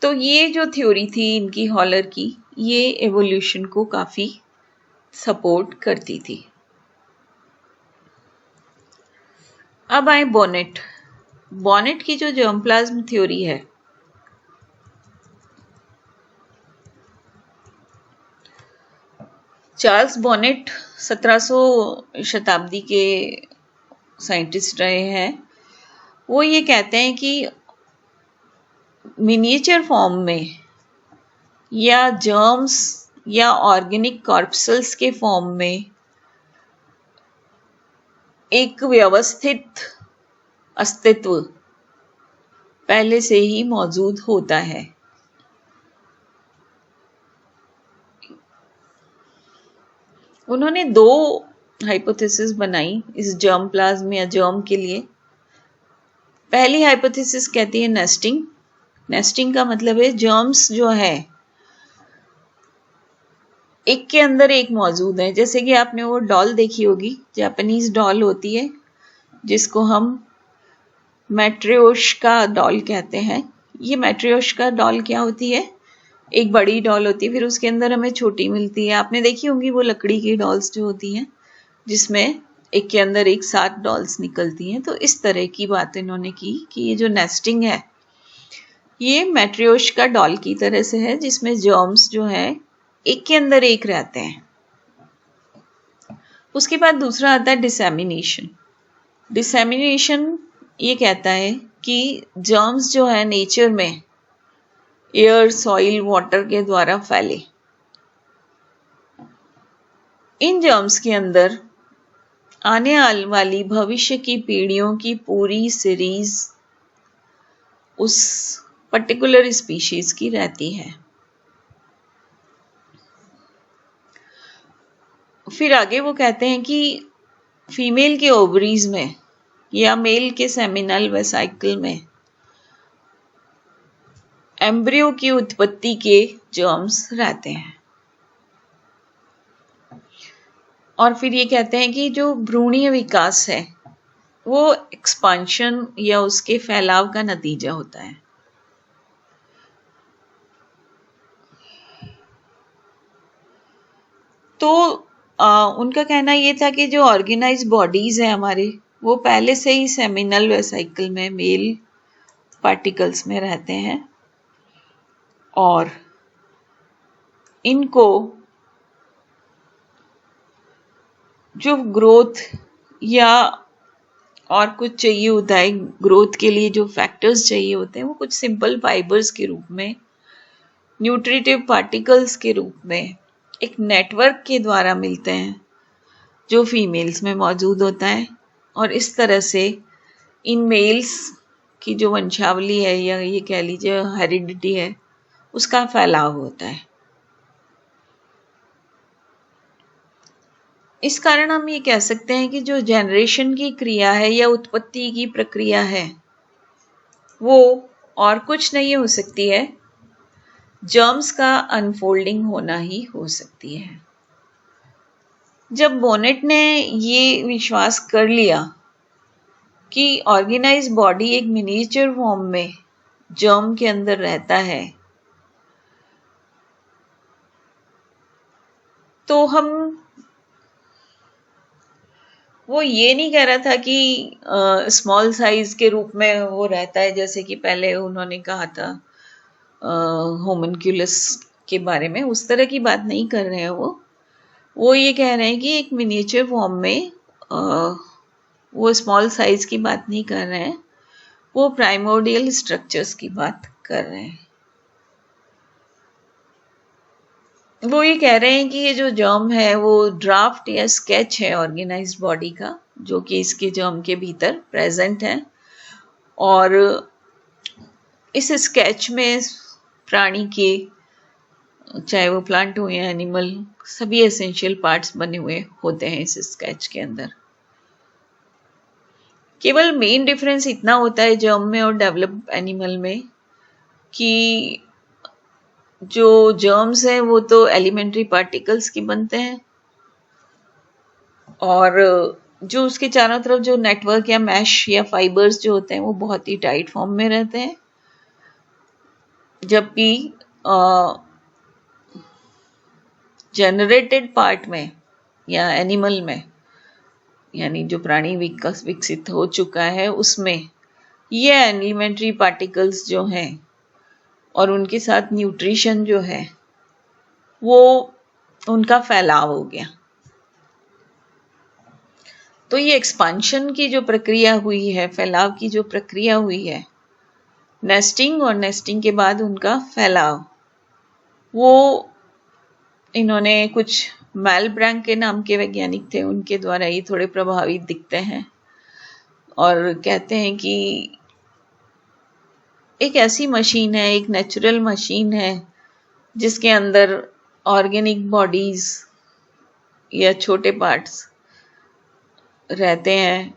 तो ये जो थ्योरी थी इनकी, हॉलर की, ये एवोल्यूशन को काफ़ी सपोर्ट करती थी। अब आए बॉनेट। बॉनेट की जो जर्मप्लाज्म थ्योरी है, चार्ल्स बॉनेट 1700 शताब्दी के साइंटिस्ट रहे हैं। वो ये कहते हैं कि मिनिएचर फॉर्म में या जर्म्स या ऑर्गेनिक कॉर्पसल्स के फॉर्म में एक व्यवस्थित अस्तित्व पहले से ही मौजूद होता है। उन्होंने 2 हाइपोथेसिस बनाई इस जर्मप्लाज्म या जर्म के लिए। पहली हाइपोथेसिस कहती है नेस्टिंग। नेस्टिंग का मतलब है जर्म्स जो है एक के अंदर एक मौजूद है। जैसे कि आपने वो डॉल देखी होगी, जापानीज डॉल होती है जिसको हम मैट्रियोशका डॉल कहते हैं। ये मैट्रियोशका डॉल क्या होती है? एक बड़ी डॉल होती है, फिर उसके अंदर हमें छोटी मिलती है। आपने देखी होंगी वो लकड़ी की डॉल्स जो होती हैं जिसमें एक के अंदर एक 7 डॉल्स निकलती हैं। तो इस तरह की बात इन्होंने की कि ये जो नेस्टिंग है ये मैट्रियोशका डॉल की तरह से है, जिसमें जर्म्स जो है एक के अंदर एक रहते हैं। उसके बाद दूसरा आता है डिसेमिनेशन। डिसेमिनेशन ये कहता है कि जर्म्स जो है नेचर में एयर, सॉइल, वाटर के द्वारा फैले। इन जर्म्स के अंदर आने वाली भविष्य की पीढ़ियों की पूरी सीरीज उस पर्टिकुलर स्पीशीज की रहती है। फिर आगे वो कहते हैं कि फीमेल के ओवरीज में या मेल के सेमिनल वेसाइकल में एम्ब्रियो की उत्पत्ति के जर्म्स रहते हैं। और फिर ये कहते हैं कि जो भ्रूणीय विकास है वो एक्सपांशन या उसके फैलाव का नतीजा होता है। तो उनका कहना ये था कि जो ऑर्गेनाइज बॉडीज है हमारे, वो पहले से ही सेमिनल वेसाइकल में मेल पार्टिकल्स में रहते हैं और इनको जो ग्रोथ या और कुछ चाहिए होता है, ग्रोथ के लिए जो फैक्टर्स चाहिए होते हैं वो कुछ सिंपल फाइबर्स के रूप में, न्यूट्रिटिव पार्टिकल्स के रूप में एक नेटवर्क के द्वारा मिलते हैं जो फीमेल्स में मौजूद होता है। और इस तरह से इन मेल्स की जो वंशावली है या ये कह लीजिए हेरिडिटी है, उसका फैलाव होता है। इस कारण हम ये कह सकते हैं कि जो जनरेशन की क्रिया है या उत्पत्ति की प्रक्रिया है वो और कुछ नहीं हो सकती है, जर्म्स का अनफोल्डिंग होना ही हो सकती है। जब बॉनेट ने ये विश्वास कर लिया कि ऑर्गेनाइज बॉडी एक मिनिएचर फॉर्म में जर्म के अंदर रहता है, तो वो ये नहीं कह रहा था कि स्मॉल साइज के रूप में वो रहता है, जैसे कि पहले उन्होंने कहा था होमनक्यूलस के बारे में। उस तरह की बात नहीं कर रहे हैं वो ये कह रहे हैं कि एक मिनिएचर फॉर्म में वो स्मॉल साइज की बात नहीं कर रहे हैं, वो प्राइमोर्डियल स्ट्रक्चर्स की बात कर रहे हैं। वो ये कह रहे हैं कि ये जो जर्म है वो ड्राफ्ट या स्केच है ऑर्गेनाइज्ड बॉडी का, जो कि इसके जर्म के भीतर प्रेजेंट है। और इस स्केच में प्राणी के, चाहे वो प्लांट हो या एनिमल, सभी एसेंशियल पार्ट्स बने हुए होते हैं इस स्केच के अंदर। केवल मेन डिफरेंस इतना होता है जर्म में और डेवलप एनिमल में कि जो जर्म्स हैं वो तो एलिमेंट्री पार्टिकल्स की बनते हैं और जो उसके चारों तरफ जो नेटवर्क या मैश या फाइबर्स जो होते हैं वो बहुत ही टाइट फॉर्म में रहते हैं, जबकि जनरेटेड पार्ट में या एनिमल में, यानी जो प्राणी विकसित हो चुका है उसमें, ये एलिमेंट्री पार्टिकल्स जो हैं और उनके साथ न्यूट्रिशन जो है वो उनका फैलाव हो गया। तो ये एक्सपांशन की जो प्रक्रिया हुई है, फैलाव की जो प्रक्रिया हुई है, नेस्टिंग और नेस्टिंग के बाद उनका फैलाव, वो इन्होंने कुछ मैलब्रैंक के नाम के वैज्ञानिक थे, उनके द्वारा ये थोड़े प्रभावित दिखते हैं और कहते हैं कि एक ऐसी मशीन है, एक नेचुरल मशीन है जिसके अंदर ऑर्गेनिक बॉडीज या छोटे पार्ट्स रहते हैं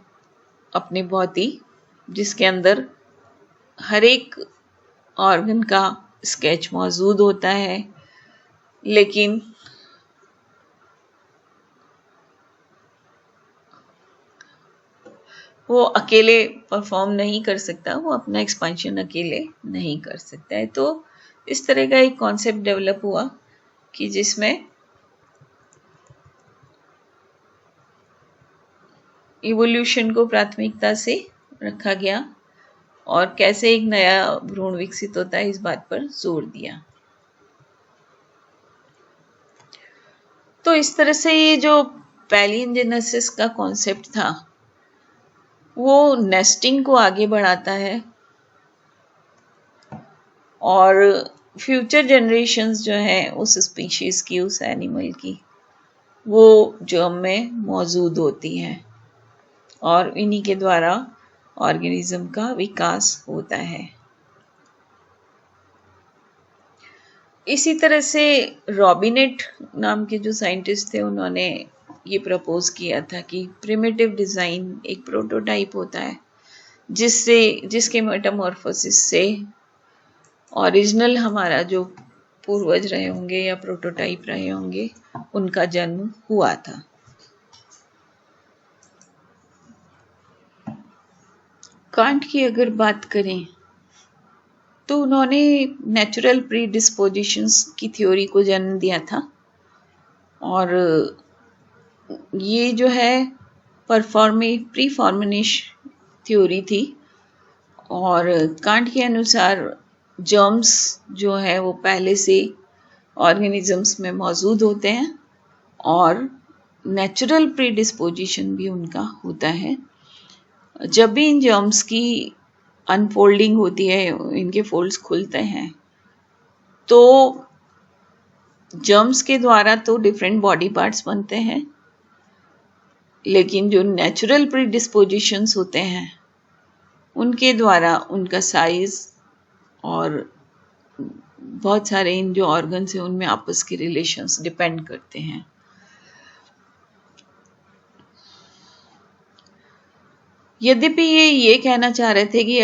अपने बहुत ही, जिसके अंदर हर एक ऑर्गन का स्केच मौजूद होता है, लेकिन वो अकेले परफॉर्म नहीं कर सकता, वो अपना एक्सपेंशन अकेले नहीं कर सकता है। तो इस तरह का एक कॉन्सेप्ट डेवलप हुआ कि जिसमें इवोल्यूशन को प्राथमिकता से रखा गया और कैसे एक नया भ्रूण विकसित होता है इस बात पर जोर दिया। तो इस तरह से ये जो पैलियोजेनेसिस का कॉन्सेप्ट था वो नेस्टिंग को आगे बढ़ाता है और फ्यूचर जनरेशन्स जो है उस स्पीशीज की, उस एनिमल की, वो जर्म में मौजूद होती हैं और इन्हीं के द्वारा ऑर्गेनिज्म का विकास होता है। इसी तरह से रॉबिनेट नाम के जो साइंटिस्ट थे उन्होंने ये प्रपोज किया था कि प्रिमिटिव डिज़ाइन एक प्रोटोटाइप होता है जिसके मेटामॉर्फोसिस से ओरिजिनल हमारा जो पूर्वज रहे होंगे या प्रोटोटाइप रहे होंगे उनका जन्म हुआ था। कांट की अगर बात करें तो उन्होंने नेचुरल प्री डिस्पोजिशंस की थ्योरी को जन्म दिया था और ये जो है प्री फॉर्मेशन थ्योरी थी और कांट के अनुसार जर्म्स जो है वो पहले से ऑर्गेनिजम्स में मौजूद होते हैं और नेचुरल प्री डिस्पोजिशन भी उनका होता है। जब भी इन जर्म्स की अनफोल्डिंग होती है, इनके फोल्ड्स खुलते हैं, तो जर्म्स के द्वारा तो डिफरेंट बॉडी पार्ट्स बनते हैं, लेकिन जो नेचुरल प्री डिस्पोजिशंस होते हैं उनके द्वारा उनका साइज और बहुत सारे इन जो ऑर्गन्स हैं उनमें आपस के रिलेशंस डिपेंड करते हैं। यद्यपि ये कहना चाह रहे थे कि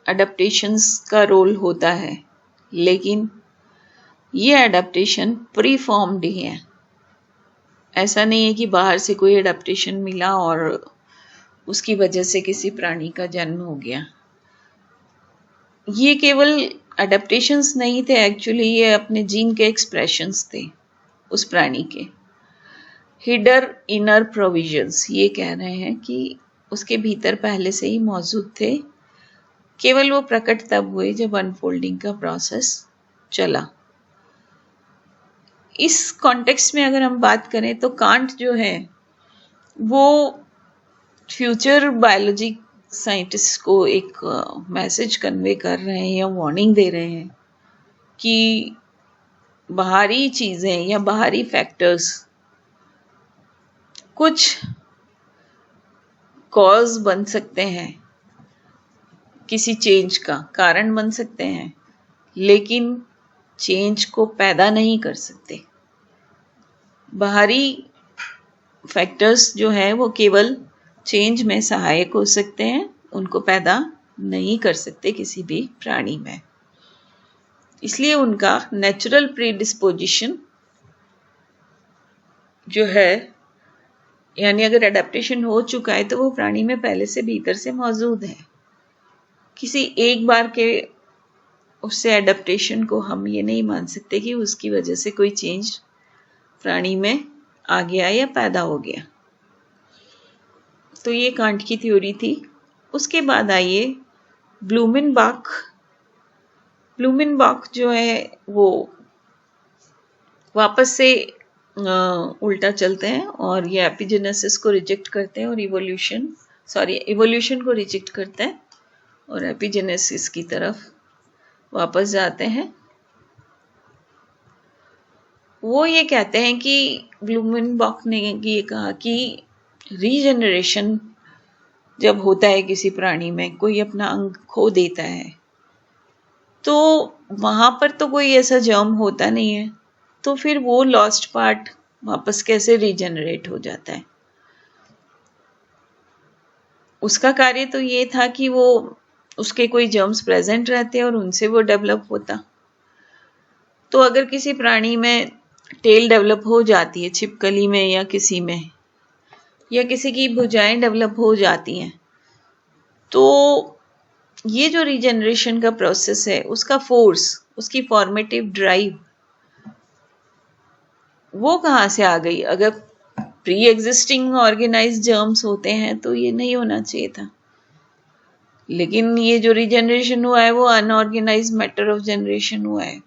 अडेप्टेशंस का रोल होता है, लेकिन ये अडेप्टेशन प्री फॉर्म्ड ही है। ऐसा नहीं है कि बाहर से कोई अडेप्टेशन मिला और उसकी वजह से किसी प्राणी का जन्म हो गया। ये केवल अडेप्टेशंस नहीं थे, एक्चुअली ये अपने जीन के एक्सप्रेशंस थे उस प्राणी के। हिडर इनर प्रोविजंस, ये कह रहे हैं कि उसके भीतर पहले से ही मौजूद थे, केवल वो प्रकट तब हुए जब अनफोल्डिंग का प्रोसेस चला। इस कॉन्टेक्स्ट में अगर हम बात करें तो कांट जो है वो फ्यूचर बायोलॉजी साइंटिस्ट को एक मैसेज कन्वे कर रहे हैं या वार्निंग दे रहे हैं कि बाहरी चीज़ें या बाहरी फैक्टर्स कुछ कॉज बन सकते हैं, किसी चेंज का कारण बन सकते हैं, लेकिन चेंज को पैदा नहीं कर सकते। बाहरी फैक्टर्स जो है वो केवल चेंज में सहायक हो सकते हैं, उनको पैदा नहीं कर सकते किसी भी प्राणी में। इसलिए उनका नेचुरल प्रीडिस्पोजिशन जो है, यानी अगर एडेप्टेशन हो चुका है तो वो प्राणी में पहले से भीतर से मौजूद है। किसी एक बार के उससे एडेप्टेशन को हम ये नहीं मान सकते कि उसकी वजह से कोई चेंज प्राणी में आ गया या पैदा हो गया। तो ये कांट की थ्योरी थी। उसके बाद आइए ब्लूमेनबाख। ब्लूमेनबाख जो है वो वापस से उल्टा चलते हैं और ये एपिजेनेसिस को रिजेक्ट करते हैं और इवोल्यूशन को रिजेक्ट करते हैं और एपिजेनेसिस की तरफ वापस जाते हैं। वो ये कहते हैं कि ब्लूमेनबाख ने ये कहा कि रीजनरेशन जब होता है किसी प्राणी में, कोई अपना अंग खो देता है, तो वहां पर तो कोई ऐसा जर्म होता नहीं है, तो फिर वो लॉस्ट पार्ट वापस कैसे रीजनरेट हो जाता है। उसका कार्य तो ये था कि वो उसके कोई जर्म्स प्रेजेंट रहते और उनसे वो डेवलप होता। तो अगर किसी प्राणी में टेल डेवलप हो जाती है, छिपकली में या किसी में, या किसी की भुजाएं डेवलप हो जाती हैं, तो ये जो रीजनरेशन का प्रोसेस है, उसका फोर्स, उसकी फॉर्मेटिव ड्राइव वो कहाँ से आ गई? अगर प्री एग्जिस्टिंग ऑर्गेनाइज्ड जर्म्स होते हैं तो ये नहीं होना चाहिए था, लेकिन ये जो रीजनरेशन हुआ है वो अनऑर्गेनाइज्ड मैटर ऑफ जनरेशन हुआ है।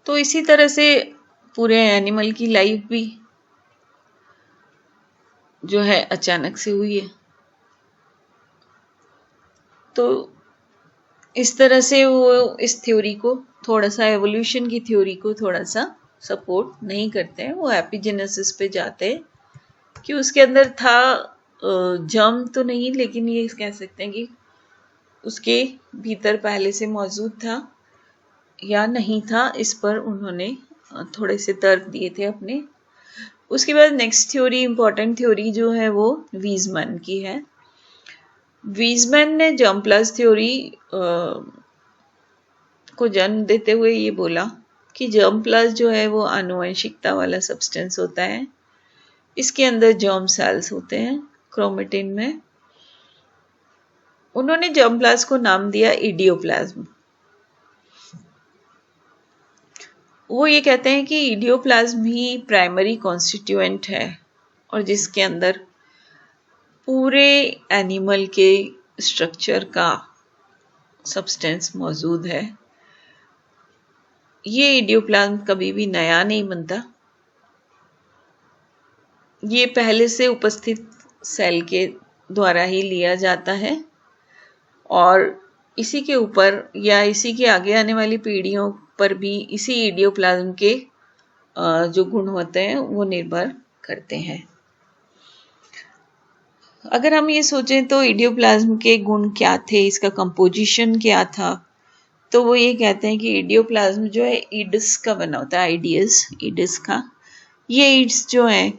तो इसी तरह से पूरे एनिमल की लाइफ भी जो है अचानक से हुई है। तो इस तरह से वो इस थ्योरी को थोड़ा सा, एवोल्यूशन की थ्योरी को थोड़ा सा सपोर्ट नहीं करते हैं। वो एपिजेनेसिस पे जाते हैं कि उसके अंदर था जर्म तो नहीं, लेकिन ये कह सकते हैं कि उसके भीतर पहले से मौजूद था या नहीं था, इस पर उन्होंने थोड़े से तर्क दिए थे अपने। उसके बाद नेक्स्ट थ्योरी, इंपॉर्टेंट थ्योरी जो है वो वीजमैन की है। वीजमैन ने जर्म प्लस थ्योरी को जन्म देते हुए ये बोला कि जर्म प्लस जो है वो आनुवंशिकता वाला सब्सटेंस होता है। इसके अंदर जर्म सेल्स होते हैं क्रोमेटिन में। उन्होंने जर्म प्लस को नाम दिया इडियोप्लाज्म। वो ये कहते हैं कि इडियोप्लाज्म ही प्राइमरी कॉन्स्टिट्यूएंट है और जिसके अंदर पूरे एनिमल के स्ट्रक्चर का सब्सटेंस मौजूद है। ये इडियोप्लाज्म कभी भी नया नहीं बनता, ये पहले से उपस्थित सेल के द्वारा ही लिया जाता है और इसी के ऊपर या इसी के आगे आने वाली पीढ़ियों पर भी इसी इडियोप्लाज्म के जो गुण होते हैं वो निर्भर करते हैं। अगर हम ये सोचें तो इडियोप्लाज्म के गुण क्या थे, इसका कंपोजिशन क्या था, तो वो ये कहते हैं कि इडियोप्लाज्म जो है ईड्स का बना होता है, ईड्स का। ये ईड्स जो है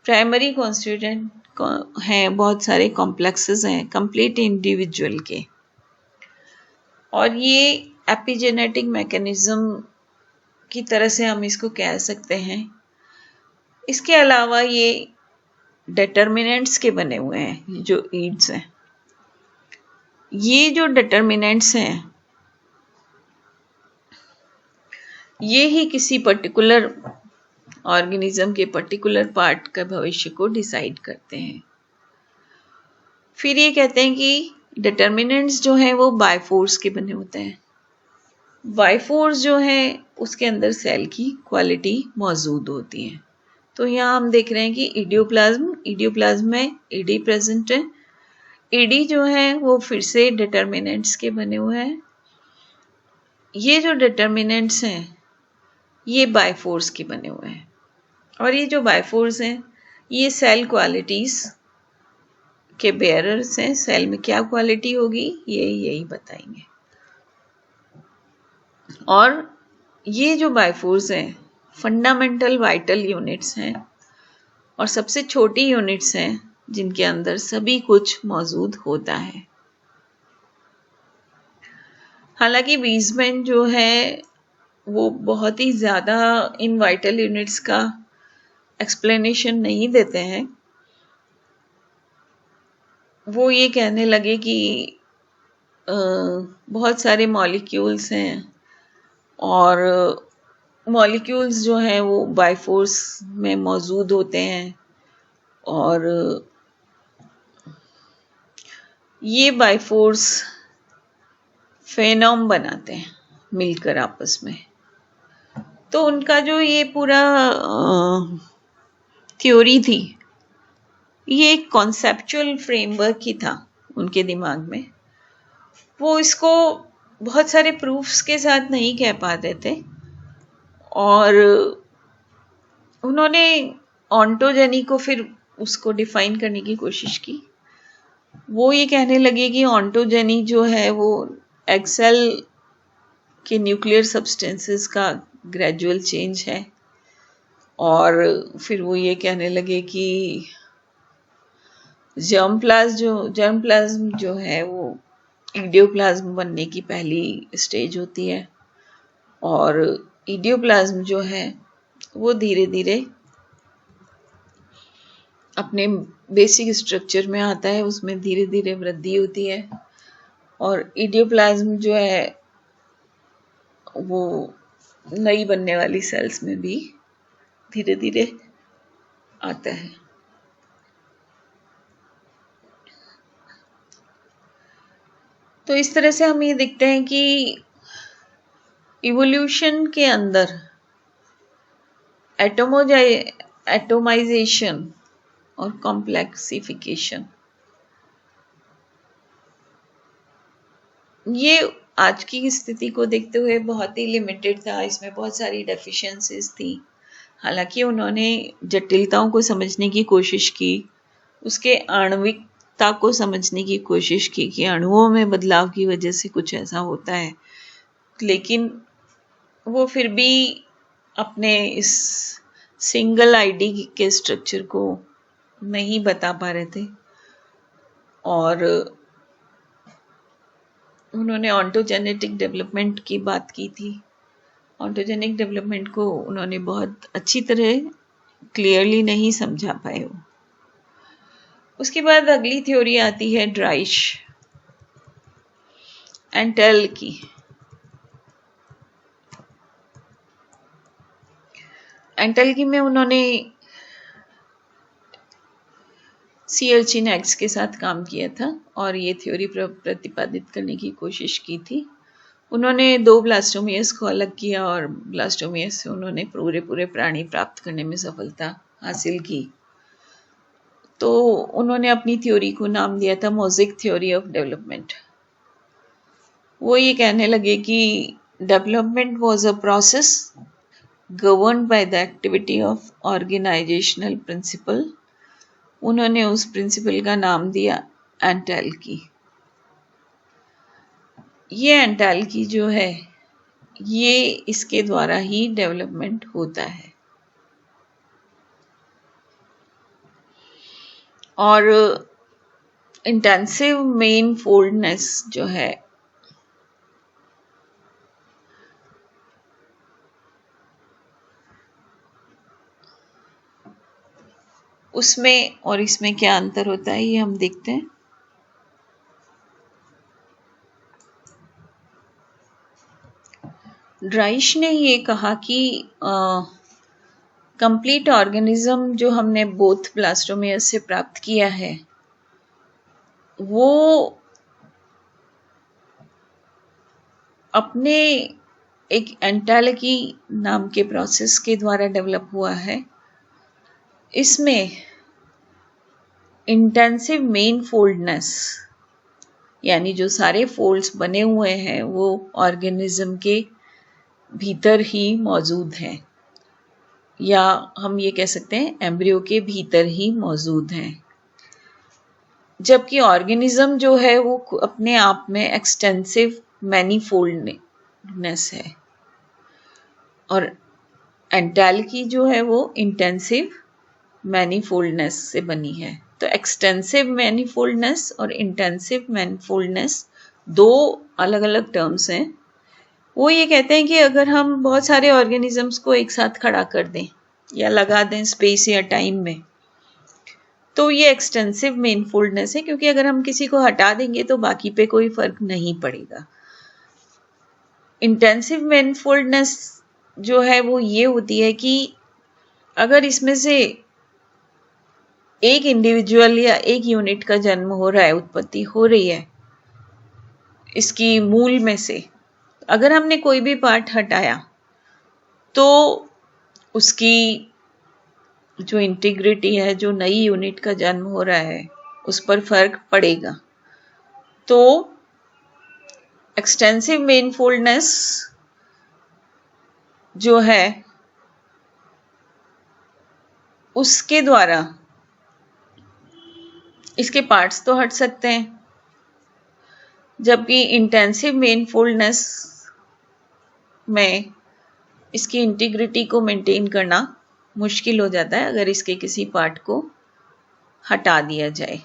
प्राइमरी कॉन्स्टिट्यूएंट हैं, बहुत सारे कॉम्प्लेक्सेस हैं कंप्लीट इंडिविजुअल के, और ये एपिजेनेटिक मैकेनिज्म की तरह से हम इसको कह सकते हैं। इसके अलावा ये डिटर्मिनेंट्स के बने हुए हैं, जो ईड्स हैं। ये जो डिटर्मिनेंट्स हैं ये ही किसी पर्टिकुलर ऑर्गेनिज्म के पर्टिकुलर पार्ट का भविष्य को डिसाइड करते हैं। फिर ये कहते हैं कि डिटर्मिनेंट्स जो हैं वो बायफोर्स के बने होते हैं। बायफोर्स जो है उसके अंदर सेल की क्वालिटी मौजूद होती है। तो यहाँ हम देख रहे हैं कि इडियोप्लाज्म में ईडी प्रेजेंट है। ईडी जो है वो फिर से डिटर्मिनेंट्स के बने हुए हैं। ये जो डिटर्मिनेंट्स हैं ये बायफोर्स के बने हुए हैं, और ये जो बायफोर्स हैं ये सेल क्वालिटीज के बेयरर्स हैं। सेल में क्या क्वालिटी होगी ये यही बताएंगे। और ये जो बायफोर्स हैं फंडामेंटल वाइटल यूनिट्स हैं और सबसे छोटी यूनिट्स हैं जिनके अंदर सभी कुछ मौजूद होता है। हालांकि वीजमैन जो है वो बहुत ही ज़्यादा इन वाइटल यूनिट्स का एक्सप्लेनेशन नहीं देते हैं। वो ये कहने लगे कि बहुत सारे मॉलिक्यूल्स हैं और मॉलिक्यूल्स जो हैं वो बाइफोर्स में मौजूद होते हैं और ये बाइफोर्स फेनोम बनाते हैं मिलकर आपस में। तो उनका जो ये पूरा थ्योरी थी, ये एक कॉन्सेप्चुअल फ्रेमवर्क ही था उनके दिमाग में। वो इसको बहुत सारे प्रूफ्स के साथ नहीं कह पाते थे और उन्होंने ऑन्टोजेनी को फिर उसको डिफाइन करने की कोशिश की। वो ये कहने लगे कि ऑन्टोजेनी जो है वो एग सेल के न्यूक्लियर सब्सटेंसेस का ग्रेजुअल चेंज है। और फिर वो ये कहने लगे कि जर्म प्लाज्म जो है वो इडियोप्लाज्म बनने की पहली स्टेज होती है और इडियोप्लाज्म जो है वो धीरे धीरे अपने बेसिक स्ट्रक्चर में आता है, उसमें धीरे धीरे वृद्धि होती है और इडियोप्लाज्म जो है वो नई बनने वाली सेल्स में भी धीरे धीरे आता है। तो इस तरह से हम ये देखते हैं कि इवोल्यूशन के अंदर एटोमाइजेशन और कॉम्प्लेक्सिफिकेशन ये आज की स्थिति को देखते हुए बहुत ही लिमिटेड था। इसमें बहुत सारी डेफिशिएंसीज थी। हालांकि उन्होंने जटिलताओं को समझने की कोशिश की, उसके आणविकता को समझने की कोशिश की कि अणुओं में बदलाव की वजह से कुछ ऐसा होता है, लेकिन वो फिर भी अपने इस सिंगल आईडी के स्ट्रक्चर को नहीं बता पा रहे थे और उन्होंने ऑन्टोजेनेटिक डेवलपमेंट की बात की थी। ऑन्टोजेनिक डेवलपमेंट को उन्होंने बहुत अच्छी तरह क्लियरली नहीं समझा पाए वो। उसके बाद अगली थ्योरी आती है ड्राइश एंटेल की। एंटेल की में उन्होंने सी अर्चिन एग्स के साथ काम किया था और ये थ्योरी प्रतिपादित करने की कोशिश की थी। उन्होंने 2 ब्लास्टोमियस को अलग किया और ब्लास्टोमियस से उन्होंने पूरे प्राणी प्राप्त करने में सफलता हासिल की। तो उन्होंने अपनी थ्योरी को नाम दिया था मोज़ेक थ्योरी ऑफ डेवलपमेंट। वो ये कहने लगे कि development was a process governed by the activity of organisational principle. उन्होंने उस प्रिंसिपल का नाम दिया एंटेल्की। ये एंटेल्की जो है ये इसके द्वारा ही डेवलपमेंट होता है। और इंटेंसिव मेन फोल्डनेस जो है उसमें और इसमें क्या अंतर होता है ये हम देखते हैं। ड्राइश ने ये कहा कि कंप्लीट ऑर्गेनिज्म जो हमने बोथ ब्लास्टोमियस से प्राप्त किया है वो अपने एक एंटेल्की नाम के प्रोसेस के द्वारा डेवलप हुआ है। इसमें इंटेंसिव मेन फोल्डनेस यानी जो सारे फोल्ड्स बने हुए हैं वो ऑर्गेनिज्म के भीतर ही मौजूद हैं, या हम ये कह सकते हैं एम्ब्रियो के भीतर ही मौजूद हैं। जबकि ऑर्गेनिज्म जो है वो अपने आप में एक्सटेंसिव मैनीफोल्डनेस है और एंटेल्की जो है वो इंटेंसिव मैनीफोल्डनेस से बनी है। तो एक्सटेंसिव मैनीफोल्डनेस और इंटेंसिव मैनीफोल्डनेस 2 अलग अलग टर्म्स हैं। वो ये कहते हैं कि अगर हम बहुत सारे ऑर्गेनिजम्स को एक साथ खड़ा कर दें या लगा दें स्पेस या टाइम में तो ये एक्सटेंसिव मैनीफोल्डनेस है, क्योंकि अगर हम किसी को हटा देंगे तो बाकी पे कोई फर्क नहीं पड़ेगा। इंटेंसिव माइंडफुलनेस जो है वो ये होती है कि अगर इसमें से एक इंडिविजुअल या एक यूनिट का जन्म हो रहा है, उत्पत्ति हो रही है इसकी मूल में से, अगर हमने कोई भी पार्ट हटाया तो उसकी जो इंटीग्रिटी है, जो नई यूनिट का जन्म हो रहा है, उस पर फर्क पड़ेगा। तो एक्सटेंसिव माइंडफुलनेस जो है उसके द्वारा इसके पार्ट्स तो हट सकते हैं, जबकि इंटेंसिव माइंडफुलनेस में इसकी इंटीग्रिटी को मेंटेन करना मुश्किल हो जाता है अगर इसके किसी पार्ट को हटा दिया जाए।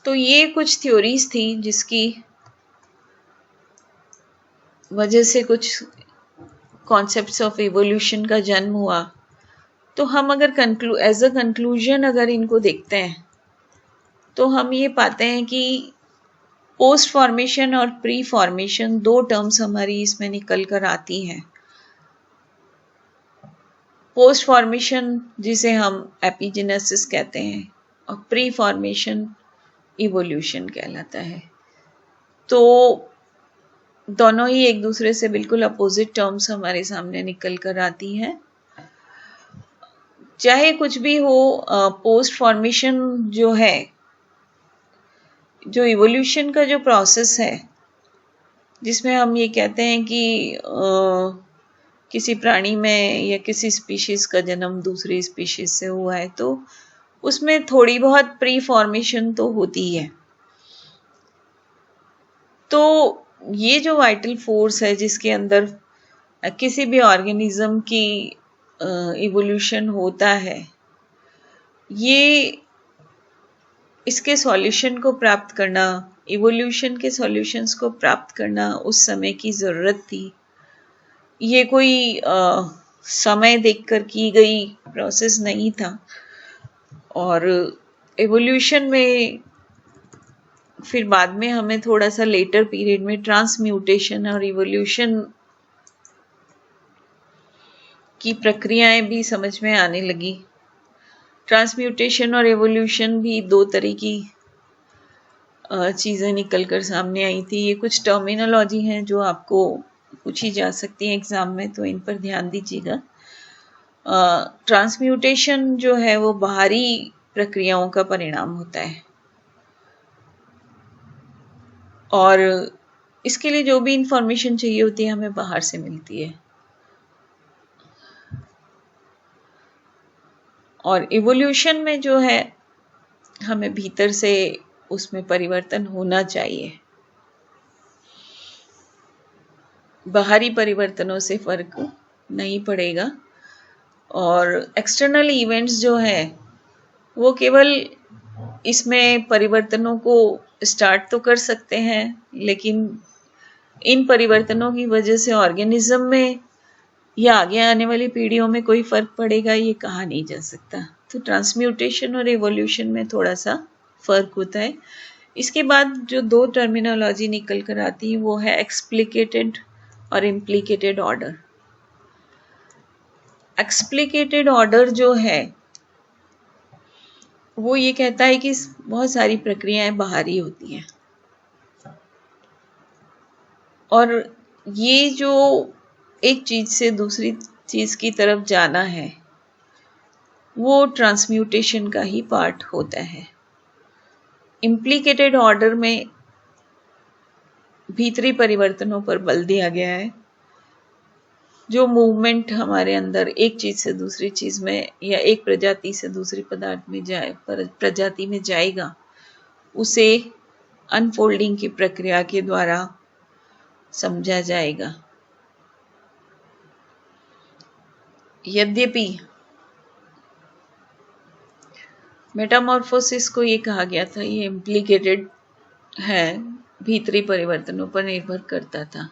तो ये कुछ थ्योरीज थी जिसकी वजह से कुछ कॉन्सेप्ट्स ऑफ इवोल्यूशन का जन्म हुआ। तो हम अगर एज अ कंक्लूजन अगर इनको देखते हैं तो हम ये पाते हैं कि पोस्ट फॉर्मेशन और प्री फॉर्मेशन दो टर्म्स हमारी इसमें निकल कर आती हैं। पोस्ट फॉर्मेशन जिसे हम एपिजेनेसिस कहते हैं और प्री फॉर्मेशन इवोल्यूशन कहलाता है। तो दोनों ही एक दूसरे से बिल्कुल अपोजिट टर्म्स हमारे सामने निकल कर आती हैं। चाहे कुछ भी हो, पोस्ट फॉर्मेशन जो है, जो इवोल्यूशन का जो प्रोसेस है, जिसमें हम ये कहते हैं कि किसी प्राणी में या किसी स्पीशीज का जन्म दूसरी स्पीशीज से हुआ है, तो उसमें थोड़ी बहुत प्री फॉर्मेशन तो होती है। तो ये जो वाइटल फोर्स है जिसके अंदर किसी भी ऑर्गेनिज्म की इवोल्यूशन होता है, ये इसके सॉल्यूशन को प्राप्त करना, इवोल्यूशन के सॉल्यूशंस को प्राप्त करना उस समय की ज़रूरत थी। ये कोई समय देखकर की गई प्रोसेस नहीं था। और इवोल्यूशन में फिर बाद में हमें थोड़ा सा लेटर पीरियड में ट्रांसम्यूटेशन और इवोल्यूशन की प्रक्रियाएं भी समझ में आने लगी। ट्रांसम्यूटेशन और एवोल्यूशन भी दो तरह की चीज़ें निकल कर सामने आई थी। ये कुछ टर्मिनोलॉजी हैं जो आपको पूछी जा सकती है एग्जाम में, तो इन पर ध्यान दीजिएगा। ट्रांसम्यूटेशन जो है वो बाहरी प्रक्रियाओं का परिणाम होता है और इसके लिए जो भी इंफॉर्मेशन चाहिए होती है हमें बाहर से मिलती है। और इवोल्यूशन में जो है हमें भीतर से उसमें परिवर्तन होना चाहिए। बाहरी परिवर्तनों से फर्क नहीं पड़ेगा। और एक्सटर्नल इवेंट्स जो है वो केवल इसमें परिवर्तनों को स्टार्ट तो कर सकते हैं, लेकिन इन परिवर्तनों की वजह से ऑर्गेनिज्म में या आगे आने वाली पीढ़ियों में कोई फर्क पड़ेगा ये कहा नहीं जा सकता। तो ट्रांसम्यूटेशन और एवोल्यूशन में थोड़ा सा फर्क होता है। इसके बाद जो दो टर्मिनोलॉजी निकल कर आती है वो है एक्सप्लिकेटेड और इम्प्लीकेटेड ऑर्डर। एक्सप्लिकेटेड ऑर्डर जो है वो ये कहता है कि बहुत सारी प्रक्रियाएं बाहरी होती हैं और ये जो एक चीज से दूसरी चीज की तरफ जाना है वो ट्रांसम्यूटेशन का ही पार्ट होता है। इम्प्लीकेटेड ऑर्डर में भीतरी परिवर्तनों पर बल दिया गया है। जो मूवमेंट हमारे अंदर एक चीज से दूसरी चीज में या एक प्रजाति से दूसरी प्रजाति में जाएगा उसे अनफोल्डिंग की प्रक्रिया के द्वारा समझा जाएगा। यद्यपि मेटामॉर्फोसिस को ये कहा गया था ये इम्प्लीकेटेड है, भीतरी परिवर्तनों पर निर्भर करता था।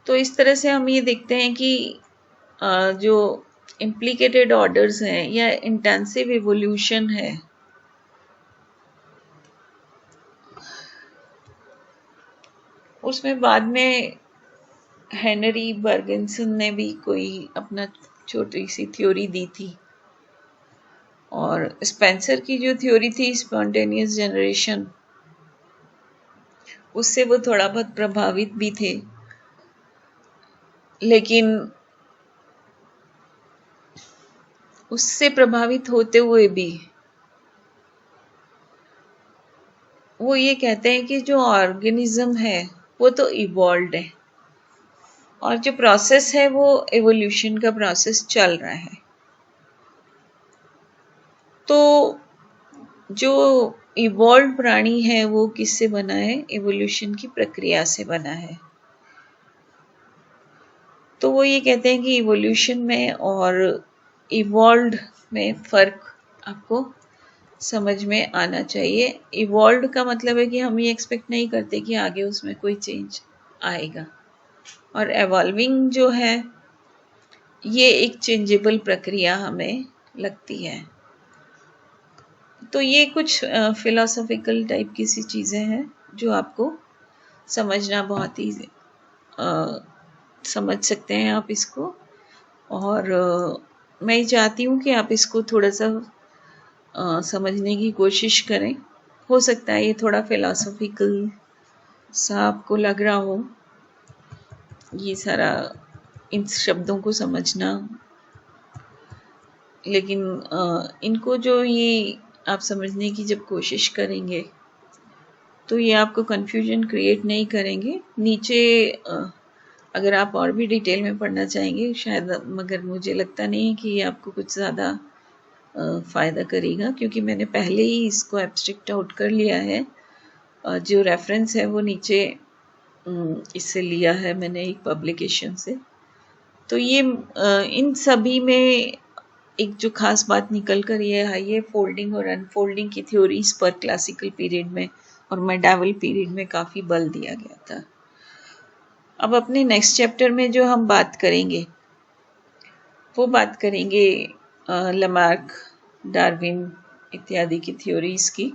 तो इस तरह से हम ये देखते हैं कि जो इम्प्लीकेटेड ऑर्डर्स हैं या इंटेंसिव इवोल्यूशन है, उसमें बाद में हेनरी बर्गेंसन ने भी कोई अपना छोटी सी थ्योरी दी थी, और स्पेंसर की जो थ्योरी थी स्पॉन्टेनियस जनरेशन, उससे वो थोड़ा बहुत प्रभावित भी थे, लेकिन उससे प्रभावित होते हुए भी वो ये कहते हैं कि जो ऑर्गेनिज्म है वो तो इवॉल्व्ड है, और जो प्रोसेस है वो एवोल्यूशन का प्रोसेस चल रहा है। तो जो इवॉल्व प्राणी है वो किससे बना है? एवोल्यूशन की प्रक्रिया से बना है। तो वो ये कहते हैं कि इवोल्यूशन में और इवॉल्व्ड में फर्क आपको समझ में आना चाहिए। इवॉल्व्ड का मतलब है कि हम ये एक्सपेक्ट नहीं करते कि आगे उसमें कोई चेंज आएगा, और एवॉल्विंग जो है ये एक चेंजेबल प्रक्रिया हमें लगती है। तो ये कुछ फिलोसॉफिकल टाइप की सी चीज़ें हैं जो आपको समझना बहुत ही समझ सकते हैं आप इसको, और मैं चाहती हूँ कि आप इसको थोड़ा सा समझने की कोशिश करें। हो सकता है ये थोड़ा फिलोसॉफिकल सा आपको लग रहा हो, ये सारा इन शब्दों को समझना, लेकिन इनको जो ये आप समझने की जब कोशिश करेंगे तो ये आपको कन्फ्यूजन क्रिएट नहीं करेंगे। नीचे अगर आप और भी डिटेल में पढ़ना चाहेंगे शायद, मगर मुझे लगता नहीं है कि ये आपको कुछ ज़्यादा फ़ायदा करेगा, क्योंकि मैंने पहले ही इसको एब्स्ट्रैक्ट आउट कर लिया है। जो रेफरेंस है वो नीचे इससे लिया है मैंने एक पब्लिकेशन से। तो ये इन सभी में एक जो खास बात निकल कर ये है, ये फोल्डिंग और अनफोल्डिंग की थ्योरीज पर क्लासिकल पीरियड में और मेडावल पीरियड में काफ़ी बल दिया गया था। अब अपने नेक्स्ट चैप्टर में जो हम बात करेंगे वो बात करेंगे लमार्क, डार्विन इत्यादि की थ्योरीज की,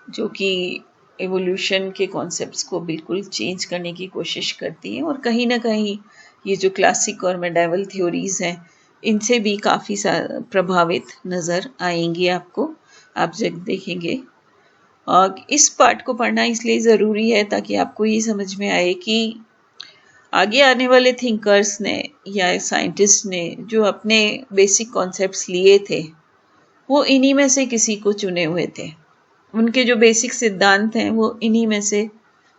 जो कि एवोल्यूशन के कॉन्सेप्ट्स को बिल्कुल चेंज करने की कोशिश करती हैं, और कहीं ना कहीं ये जो क्लासिक और मेडावल थ्योरीज हैं इनसे भी काफ़ी प्रभावित नज़र आएंगी आपको, आप जब देखेंगे। इस पार्ट को पढ़ना इसलिए ज़रूरी है ताकि आपको ये समझ में आए कि आगे आने वाले थिंकर्स ने या साइंटिस्ट ने जो अपने बेसिक कॉन्सेप्ट्स लिए थे वो इन्हीं में से किसी को चुने हुए थे। उनके जो बेसिक सिद्धांत हैं वो इन्हीं में से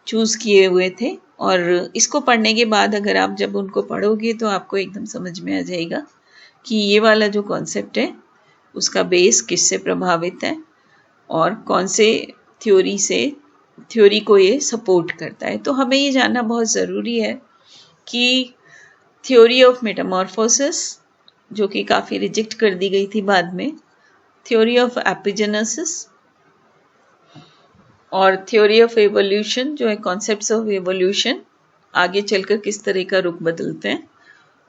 चूज़ किए हुए थे, और इसको पढ़ने के बाद अगर आप जब उनको पढ़ोगे तो आपको एकदम समझ में आ जाएगा कि ये वाला जो कॉन्सेप्ट है उसका बेस किससे प्रभावित है और कौन से थ्योरी को ये सपोर्ट करता है। तो हमें ये जानना बहुत ज़रूरी है कि थ्योरी ऑफ मेटामॉर्फोसिस, जो कि काफ़ी रिजेक्ट कर दी गई थी बाद में, थ्योरी ऑफ एपिजेनेसिस और थ्योरी ऑफ एवोल्यूशन, जो है कॉन्सेप्ट्स ऑफ एवोल्यूशन आगे चलकर किस तरह का रुख बदलते हैं,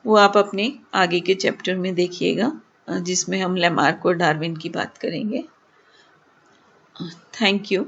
वो आप अपने आगे के चैप्टर में देखिएगा, जिसमें हम लैमार्क और डार्विन की बात करेंगे। Thank you.